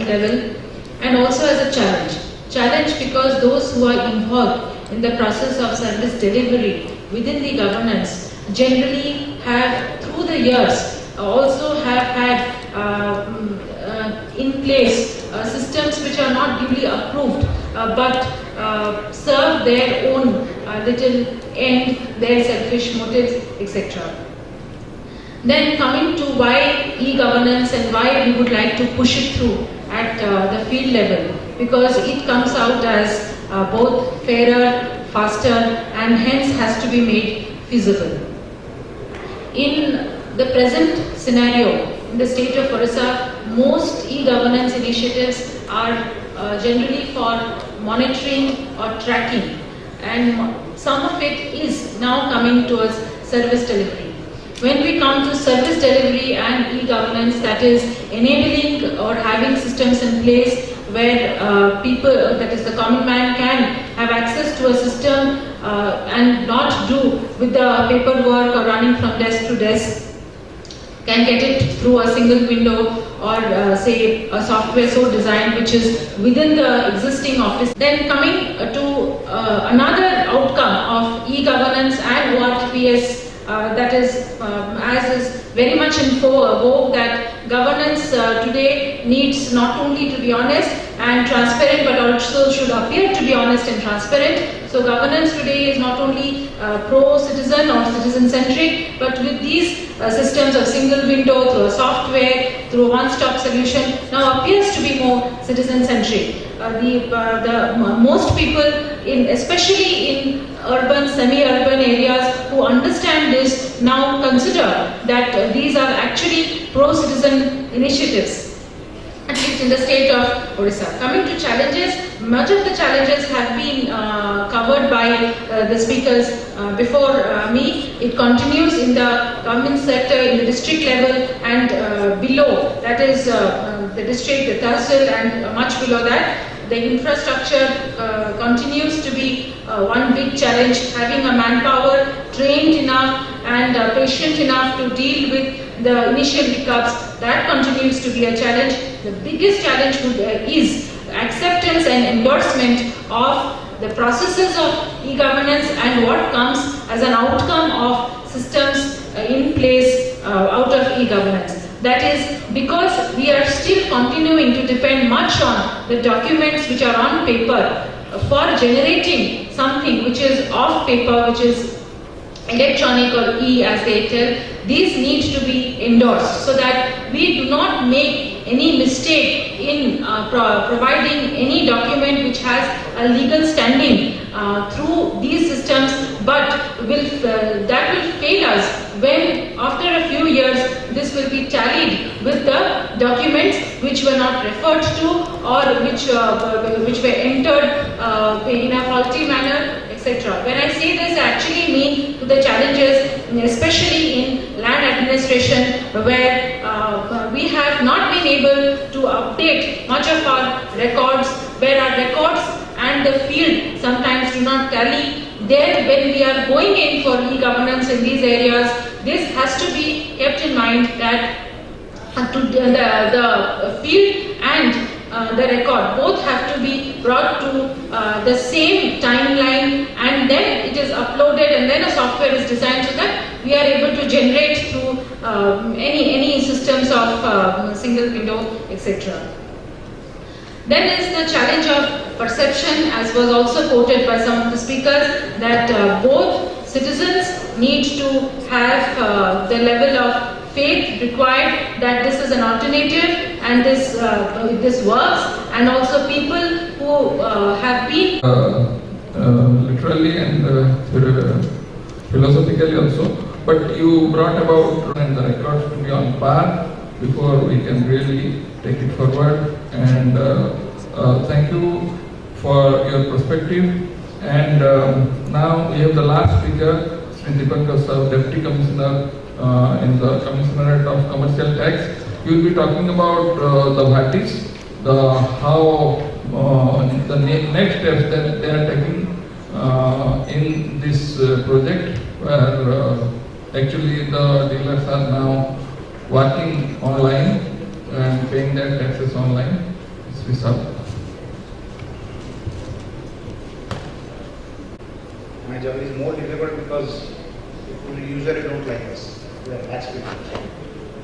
level, and also as a challenge. Challenge because those who are involved in the process of service delivery within the governance generally have, through the years, also have had in place systems which are not duly approved but serve their own little end, their selfish motives, etc. Then coming to why e-governance and why we would like to push it through at the field level, because it comes out as both fairer, faster, and hence has to be made feasible. In the present scenario, in the state of Orissa, most e-governance initiatives are generally for monitoring or tracking, and some of it is now coming towards service delivery. When we come to service delivery and e-governance, that is enabling or having systems in place where people, that is the common man, can have access to a system and not do with the paperwork or running from desk to desk, can get it through a single window or say a software so designed which is within the existing office. Then coming to another outcome of e-governance and what PS that is as is very much in vogue, that governance today needs not only to be honest and transparent but also should appear to be honest and transparent. So governance today is not only pro-citizen or citizen-centric, but with these systems of single window, through a software, through a one-stop solution, now appears to be more citizen-centric. Most people, especially in urban, semi-urban areas who understand this, now consider that these are actually pro-citizen initiatives, at least in the state of Odisha. Coming to challenges, much of the challenges have been covered by the speakers before me. It continues in the government sector, in the district level and below, that is the district, the Tehsil and much below that. The infrastructure continues to be one big challenge. Having a manpower trained enough and patient enough to deal with the initial hiccups, that continues to be a challenge. The biggest challenge is acceptance and endorsement of the processes of e-governance and what comes as an outcome of systems in place out of e-governance. That is because we are still continuing to depend much on the documents which are on paper for generating something which is off paper, which is electronic or e as they tell. These need to be endorsed so that we do not make any mistake in providing any document which has a legal standing through these systems, but that will fail us when after a few years this will be tallied with the documents which were not referred to or which were entered in a faulty manner, etc. When I say this, I actually mean to the challenges, especially in land administration, where we have not been able to update much of our records, where our records and the field sometimes do not tally. There, when we are going in for e-governance in these areas, this has to be kept in mind that the field and the record both have to be brought to the same timeline, and then it is uploaded and then a software is designed so that we are able to generate through any systems of single window, etc. Then is the challenge of perception, as was also quoted by some of the speakers, that both citizens need to have the level of faith required that this is an alternative and this works, and also people who have been literally and philosophically also, but you brought about and the records to be on par before we can really take it forward, and thank you for your perspective. And now we have the last speaker, Sri Deepak Sir, Deputy Commissioner in the Commissionerate of Commercial Tax. You will be talking about the Bhattis, how the next steps that they are taking in this project, where actually the dealers are now working online and paying their taxes online. My job is more difficult because people usually don't like us. We are batch people.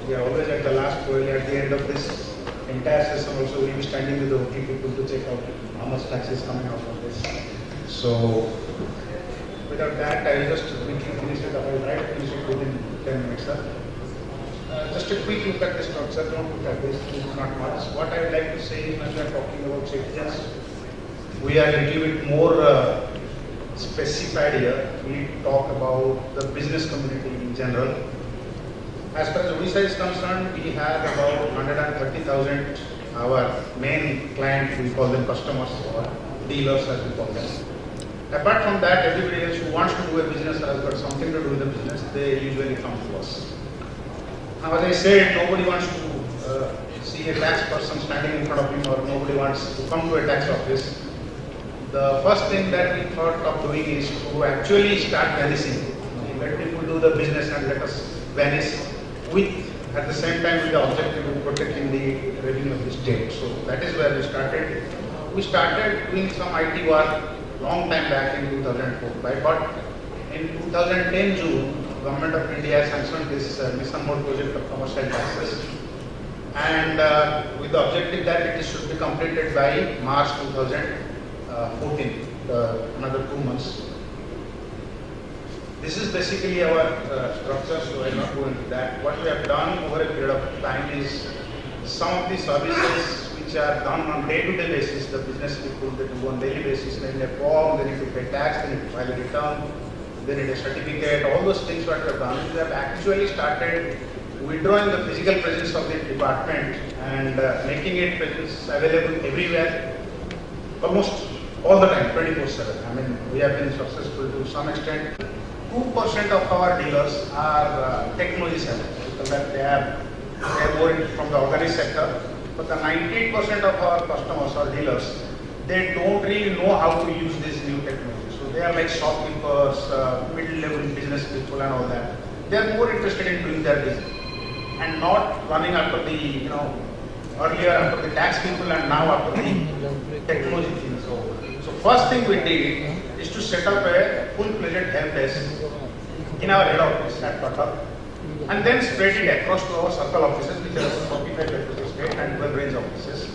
We are always at the last point. At the end of this entire system also we will be standing with the OT people to check out how much tax is coming out of this. So without that, I will just quickly finish it up. I will try to finish it within 10 minutes, sir. Just a quick look at this structure, don't look at this, this is not much. What I would like to say is when we are talking about citizens, we are a little bit more specified here. We talk about the business community in general. As far as Odisha is concerned, we have about 130,000 our main client, we call them customers or dealers as we call them. Apart from that, everybody else who wants to do a business has got something to do with the business, they usually come to us. Now, as I said, nobody wants to see a tax person standing in front of him, or nobody wants to come to a tax office. The first thing that we thought of doing is to actually start vanishing. Let people do the business and let us vanish with, at the same time, with the objective of protecting the revenue of the state. So that is where we started. We started doing some IT work long time back in 2004. But in 2010 June, Government of India sanctioned this Mission Mode project of commercial taxes, and with the objective that it should be completed by March 2014, another 2 months. This is basically our structure, so I will not go into that. What we have done over a period of time is some of the services which are done on day-to-day basis, the business people that do on daily basis, they need a form, they need to pay tax, they need to file a return, they need a certificate, all those things what we have done. We have actually started withdrawing the physical presence of the department and making it available everywhere, almost all the time, 24/7. I mean, we have been successful to some extent. 2% of our dealers are technology savvy, because that they are more from the organic sector. But the 98% of our customers or dealers, they don't really know how to use this new technology. So they are like shopkeepers, middle-level business people and all that. They are more interested in doing their business and not running after the, earlier after the tax people and now after the technology thing. So first thing we did is to set up a full-fledged help desk in our head office at Cuttack, and then spread it across to our circle offices, which are 45 across the state and 12 range offices.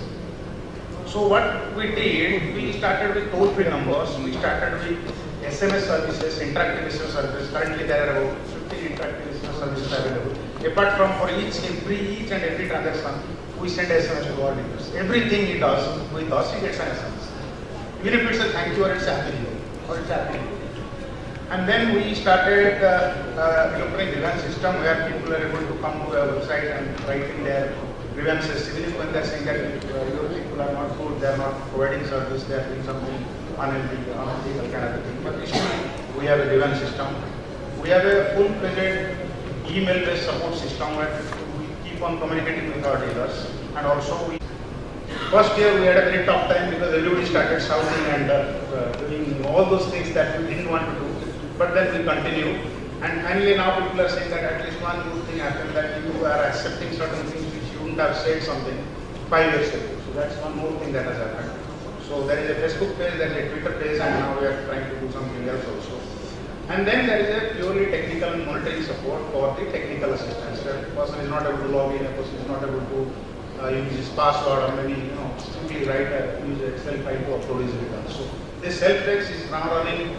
So what we did, we started with toll-free numbers, we started with SMS services, interactive business services. Currently there are about 50 interactive business services available. Apart from for each and every transaction, we send SMS to our dealers. Everything he does with us, he gets an SMS. Even if it's a thank you or it's happy or it's happy. And then we started developing a grievance system where people are able to come to our website and write in their grievances, even if when they're saying that your people are not good, they are not providing service, they are doing something unethical kind of thing. But still, we have a grievance system. We have a full-fledged email-based support system where we keep on communicating with our dealers. And also, first year we had a very tough time because everybody started shouting and doing all those things that we didn't want to do. But then we continue, and finally now people are saying that at least one good thing happened, that you are accepting certain things which you wouldn't have said something 5 years ago. So that's one more thing that has happened. So there is a Facebook page, there is a Twitter page, and now we are trying to do something else also. And then there is a purely technical monitoring support for the technical assistance. Where a person is not able to log in, a person is not able to use his password, or maybe simply use an Excel file to upload his returns. So this help desk is now running,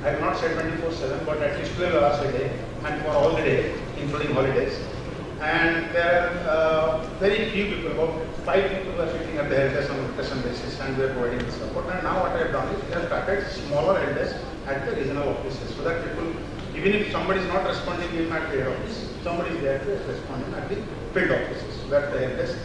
I have not said 24/7, but at least 12 hours a day, and for all the day, including holidays. And there are very few people, about 5 people who are sitting at the help desk on a rotation basis, and we are providing the support. And now what I have done is we have started smaller help desk at the regional offices, so that people, even if somebody is not responding in at the head office, somebody is there to respond at the field offices. So that's the help desk.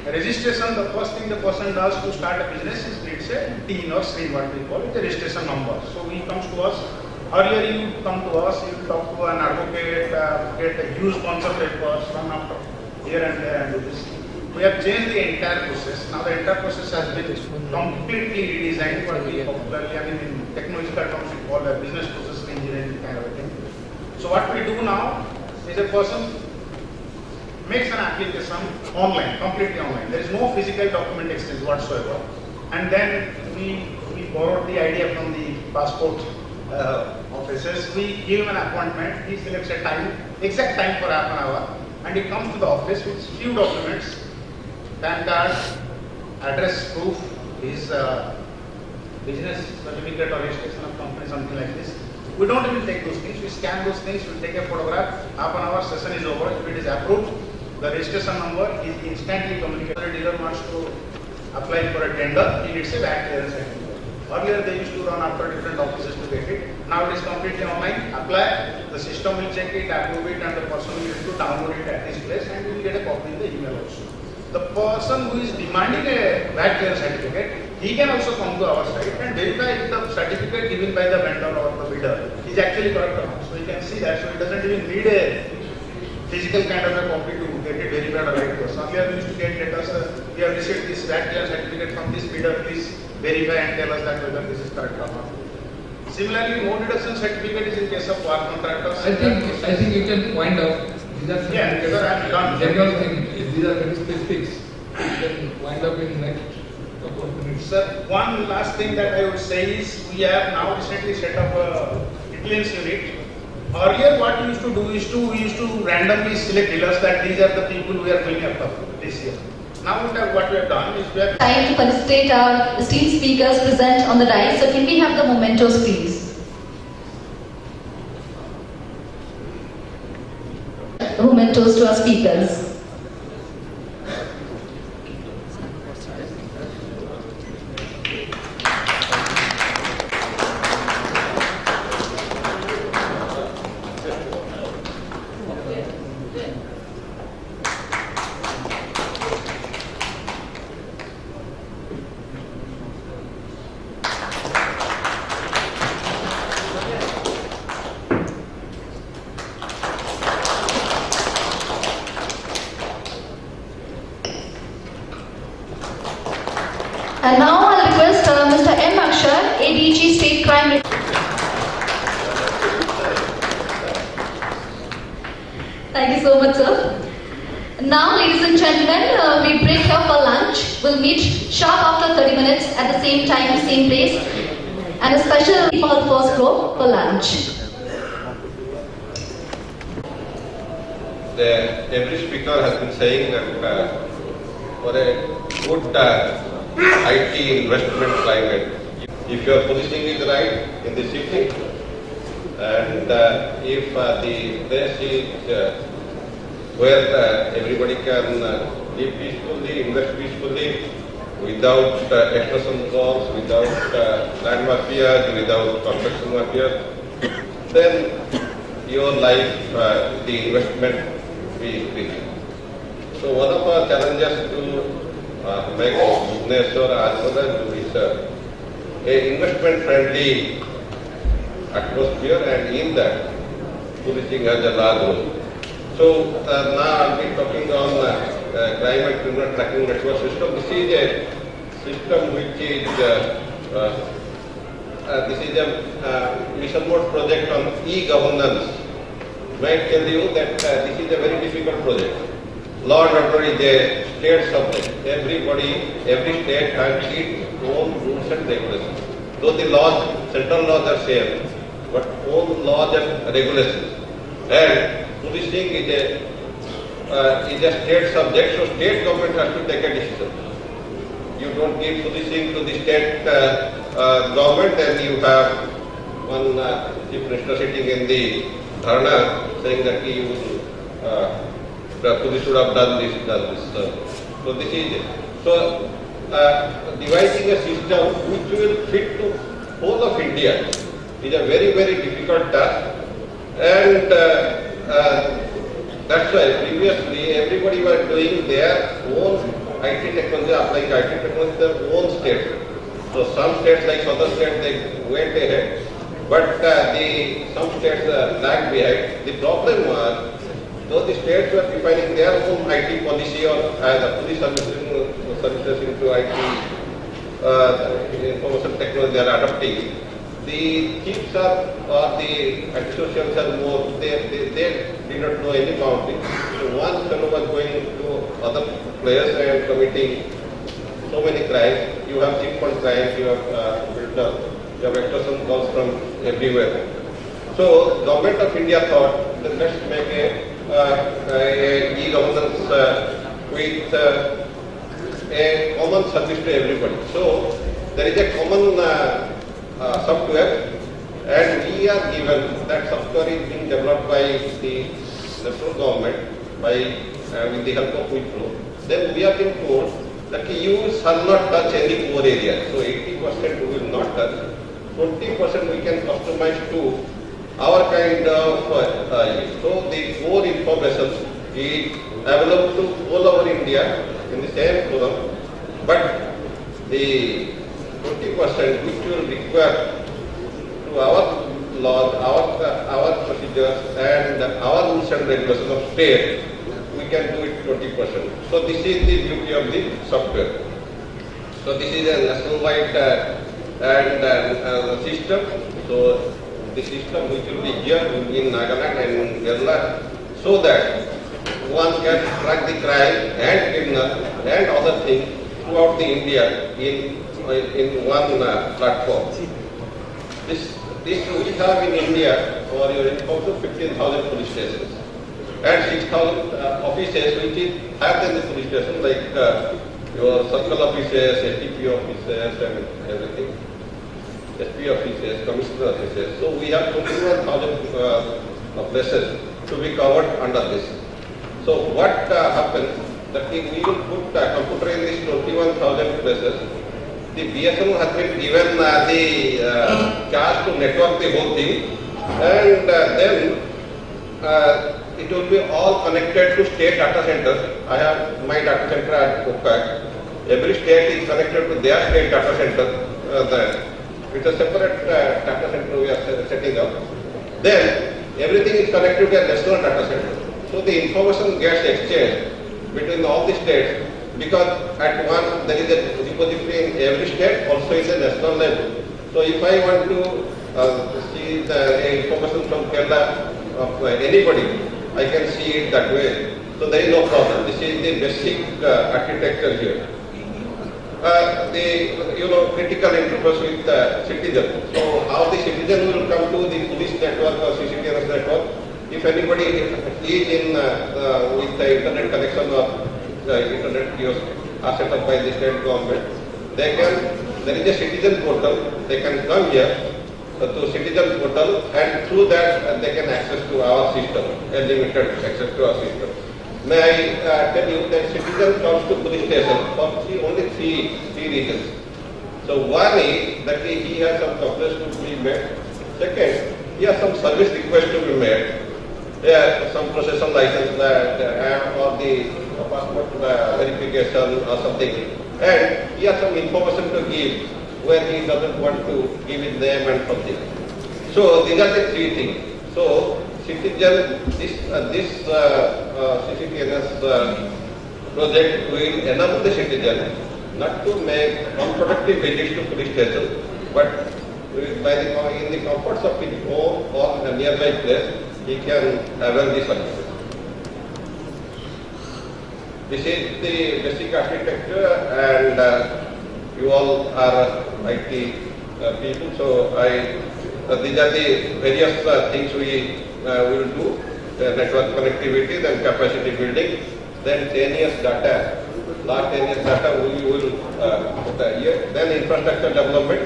Registration, the first thing the person does to start a business is needs a TIN or SRIN, what we call it, the registration number. So he comes to us. Earlier you come to us, you will talk to an advocate, get a huge bunch of papers, run after here and there and do this. We have changed the entire process. Now the entire process has been completely redesigned for the popularly, in technological terms we call a business process engineering kind of a thing. So what we do now is a person makes an application online, completely online. There is no physical document exchange whatsoever. And then we borrowed the idea from the passport offices. We give him an appointment, he selects a time, exact time for half an hour, and he comes to the office with few documents, PAN card, address proof, his business certificate or registration of company, something like this. We don't even take those things, we scan those things, we take a photograph, half an hour session is over. If it is approved, the registration number is instantly communicated. The dealer wants to apply for a tender, he needs a VAT clearance certificate. Earlier they used to run after different offices to get it. Now it is completely online. Apply, the system will check it, approve it, and the person will have to download it at this place, and you will get a copy in the email also. The person who is demanding a VAT clearance certificate, he can also come to our site and verify if the certificate given by the vendor or the bidder is actually correct or not. So you can see that. So it doesn't even need a physical kind of a copy to get it verified or right person. Earlier we used to get letters, we have received this VAT clearance certificate from this bidder, please verify and tell us that whether this is correct or not. Similarly, no deduction certificate is in case of work contractors. I think you can wind up. These are Yeah, because I am done. general thing. These are very specifics. You can wind up in next couple of minutes. Sir, one last thing that I would say is we have now recently set up a intelligence unit. Earlier, what we used to do is we used to randomly select dealers that these are the people we are going after this year. Now what we have done is we have Time to felicitate our esteemed speakers present on the dais. So can we have the mementos, please? The mementos to our speakers. And now I'll request Mr. M. Akshar, ADG State Crime. Thank you so much, sir. Now, ladies and gentlemen, we break here for lunch. We'll meet sharp after 30 minutes at the same time, same place, and a special for the first floor for lunch. Every speaker has been saying that for a good IT investment climate, if your positioning is right in the city, and if the place is where everybody can live peacefully, invest peacefully, without extortion calls, without land mafias, without construction mafias, then your life, the investment will increase. So one of our challenges to make Bhubaneswar as well as is a investment-friendly atmosphere, and in that, policing has a large role. So now I'll be talking on crime and criminal tracking network system. This is a system which is mission mode project on e-governance. May I tell you that this is a very difficult project. Law and order is a state subject. Every state has its own rules and regulations. Though the laws, central laws are same, but own laws and regulations. And policing is a state subject, so state government has to take a decision. You don't give policing to the state government, and you have one chief minister sitting in the dharna saying that the police should have done this. So this is devising a system which will fit to whole of India is a very, very difficult task, and that's why previously everybody was doing their own IT technology, applying IT technology to their own state. So some states like southern states, they went ahead, but some states lagged behind. The problem was, though the states were defining their own IT policy or the police services into IT information technology they are adopting, the chiefs or the associations are more, they did not know any boundary. So one fellow was going to other players and committing so many crimes. You have cheap fund crimes, you have built up, you have extortion calls from everywhere. So Government of India thought that let's make a e-governance with a common service to everybody. So there is a common software, and we are given that software is being developed by the national government with the help of Wipro. Then we have been told that you shall not touch any core area. So 80% we will not touch. 20% we can customize to our kind of so the core information is available to all over India in the same forum, but the 20% which will require to our laws, our procedures and our rules and regulations of state, we can do it 20%. So this is the beauty of the software. So this is a national-wide system. So the system which will be here will be in Nagaland and in Kerala, so that one can track the crime and criminal and other things throughout the India in one platform. This we have in India, for your information, 15,000 police stations and 6,000 offices which have in the police station, like your circle offices, STP offices and everything, SP offices, commissioner offices. So we have 21,000 places to be covered under this. So what happens, that we will put a computer in these 21,000 places. The BSNL has been given the charge to network the whole thing, and then it will be all connected to state data centers. I have my data center at Kokak. Every state is connected to their state data center. It's a separate data center we are setting up. Then everything is connected to a national data center. So the information gets exchanged between all the states, because at one there is a repository in every state, also in the national level. So if I want to see the information from Kerala of anybody, I can see it that way. So there is no problem. This is the basic architecture here. The critical interface with the citizen. So how the citizen will come to the police network or CCTV network? If anybody is in with the internet connection or internet kiosk are set up by the state government, there is a citizen portal. They can come here to citizen portal, and through that they can access to our system, unlimited access to our system. May I tell you that citizen comes to police station for only three reasons. So one is that he has some complaints to be made. Second, he has some service request to be made. Some procession license or the passport verification or something. And he has some information to give where he doesn't want to give his name and something. So these are the three things. So citizen, this CCTNS project will enable the citizen not to make unproductive visits to police station, but in the comforts of his home or a nearby place, he can avail the services. This is the basic architecture, and you all are IT people, so these are the various things we will do: network connectivity, then capacity building, then 10 years data. Last 10 years data we will put here. Then infrastructure development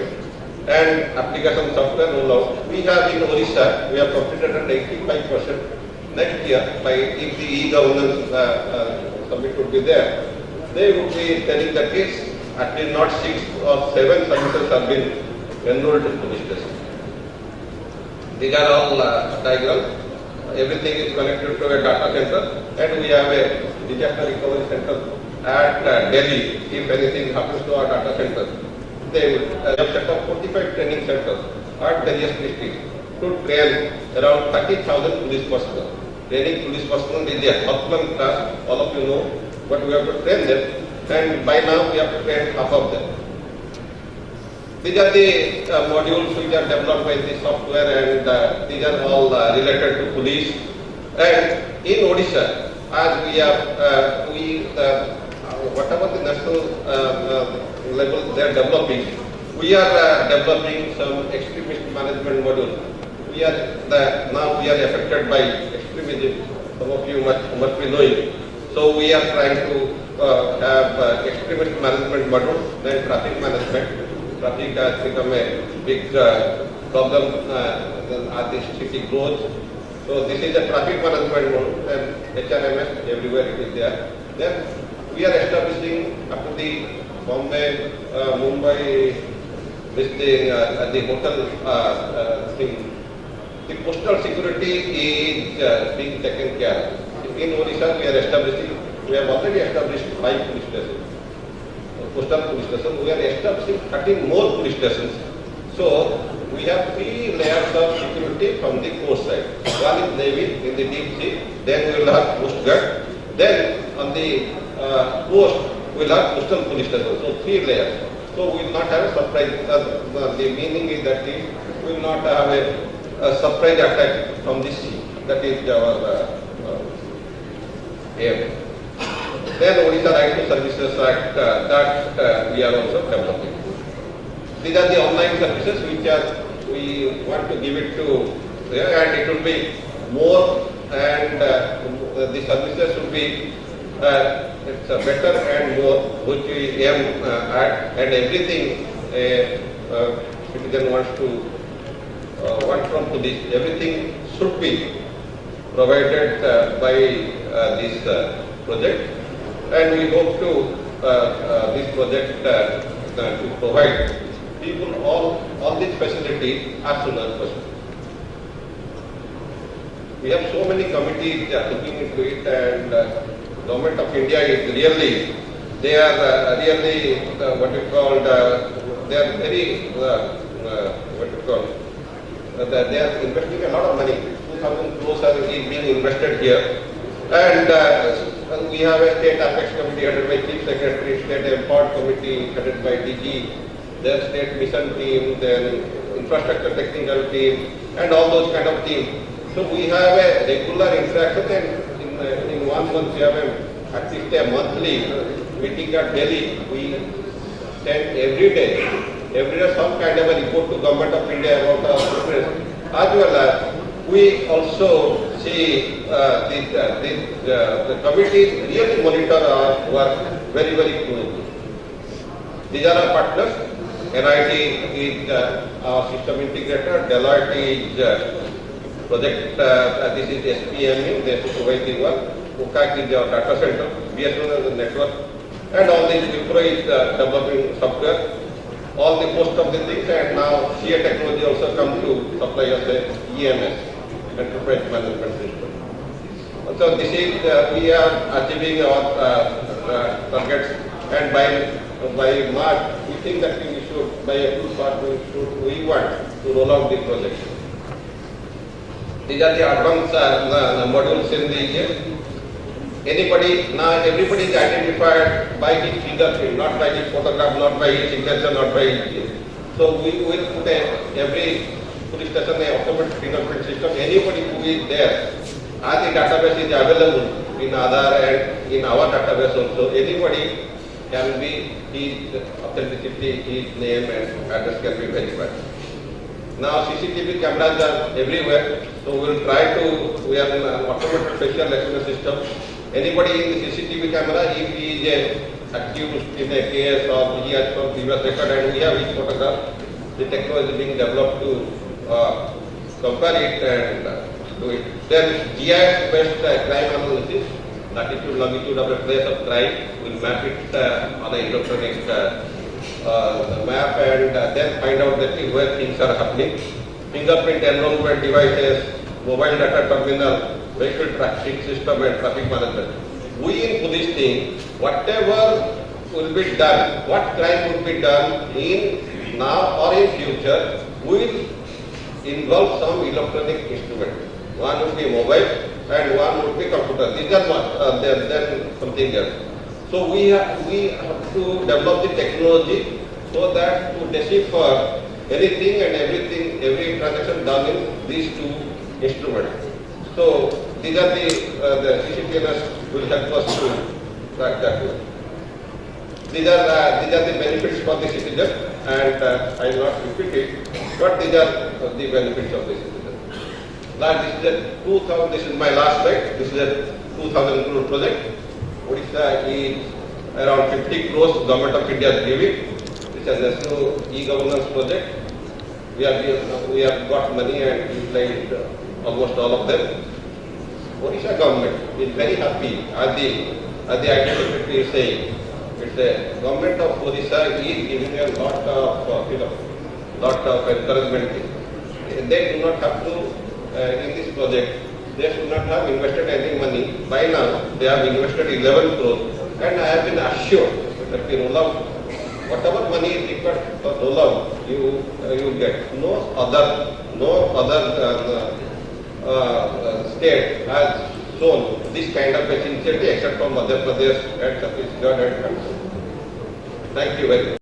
and application software rollout. We have in Odisha, we have completed at 85%. Next year, if the e-governance summit would be there, they would be telling that is at least not 6 or 7 services have been enrolled in police station. These are all diagrams. Everything is connected to a data center, and we have a disaster recovery center at Delhi. If anything happens to our data center, they will have set up 45 training centers at various districts to train around 30,000 police personnel. Training police personnel is a Herculean task, all of you know, but we have to train them, and by now we have to train half of them. These are the modules which are developed by the software, and these are all related to police. And in Odisha, as we have, whatever the national level they are developing, we are developing some extremist management module. Now we are affected by extremism. Some of you must be knowing. So we are trying to have extremist management module, then traffic management. Traffic has become a big problem as the city grows. So this is a traffic management module, and HRMS, everywhere it is there. Then we are establishing up to the Bombay, Mumbai this thing, the hotel thing. The postal security is being taken care of. In Odisha, we have already established 5 police stations, postal police stations. We are establishing 13 more police stations. So we have 3 layers of security from the coast side. One is Navy in the deep sea, then we will have Coast Guard, then on the coast we will have coastal police stations. So 3 layers. So we will not have a surprise. The meaning is that we will not have a surprise attack from the sea. That is our aim. Then Odisha Right to Services Act that we are also developing. These are the online services which we want to give it to, and it will be more, and the services will be it's better and more, which we aim at, and everything citizen wants to want from police, everything should be provided by this project, and we hope to this project to provide people all these facilities as soon as possible. We have so many committees looking into it, and Government of India is really, they are really what you call, they are very what you call, they are investing a lot of money. 2,000 crores are being invested here, and we have a state apex committee headed by Chief Secretary, state empowered committee headed by DG, their state mission team, then infrastructure technical team, and all those kind of teams. So we have a regular interaction, and in 1 month we have at least a monthly meeting at Delhi. We send every day some kind of a report to Government of India about our progress, as well as we also see the committees really monitor our work very, very closely. These are our partners. NIT is our system integrator, Deloitte is project, this is SPME, they are supervising work, OCAC is our data center, BSNL is the network, and all these Wipro is developing software, all the most of the things, and now CA Technology also come to supply us the EMS, Enterprise Management System. So this is, we are achieving our targets, and by March, we think that we should, by April part, we want to roll out the project. These are the advanced modules in the year. Anybody, now everybody is identified by his fingerprint, not by his photograph, not by his signature, not by his. So we will put every police station an automatic fingerprint system. Anybody who is there, as the database is available in Aadhaar and in our database also, anybody can be, his authenticity, his name and address can be verified. Now CCTV cameras are everywhere, so we will try to, we have an automated facial recognition system. Anybody in the CCTV camera, if he is accused in a case or he has some previous record and we have his photograph, the technology is being developed to compare it and do it. Then GIS-based crime analysis, latitude, longitude of a place of crime, we will map it on an electronic map and then find out that where things are happening. Fingerprint enrollment devices, mobile data terminal, vehicle traffic system and traffic management. We in police team, whatever will be done, what crime will be done in now or in future, will involve some electronic instrument. One will be mobile and one will be computer. These are not, then something else. So we have to develop the technology so that to decipher anything and everything, every transaction done in these 2 instruments. So these are the CCTVs will help us to track that way. These are the benefits for the citizen, and I will not repeat it, but these are the benefits of the citizen. Now this is 2,000. This is my last slide. This is a 2,000 crore project. Odisha is around 50 crores Government of India is giving. This is a national e-governance project. We have got money and utilized almost all of them. Odisha government is very happy, as the IT secretary is saying. It's the government of Odisha is giving a lot of lot of encouragement. They do not have to, in this project, they should not have invested any money. By now, they have invested 11 crores. And I have been assured that the rollout, whatever money is required for rollout, you get. No other state has shown this kind of sincerity except from Madhya Pradesh and Chhattisgarh and Assam. Thank you very much.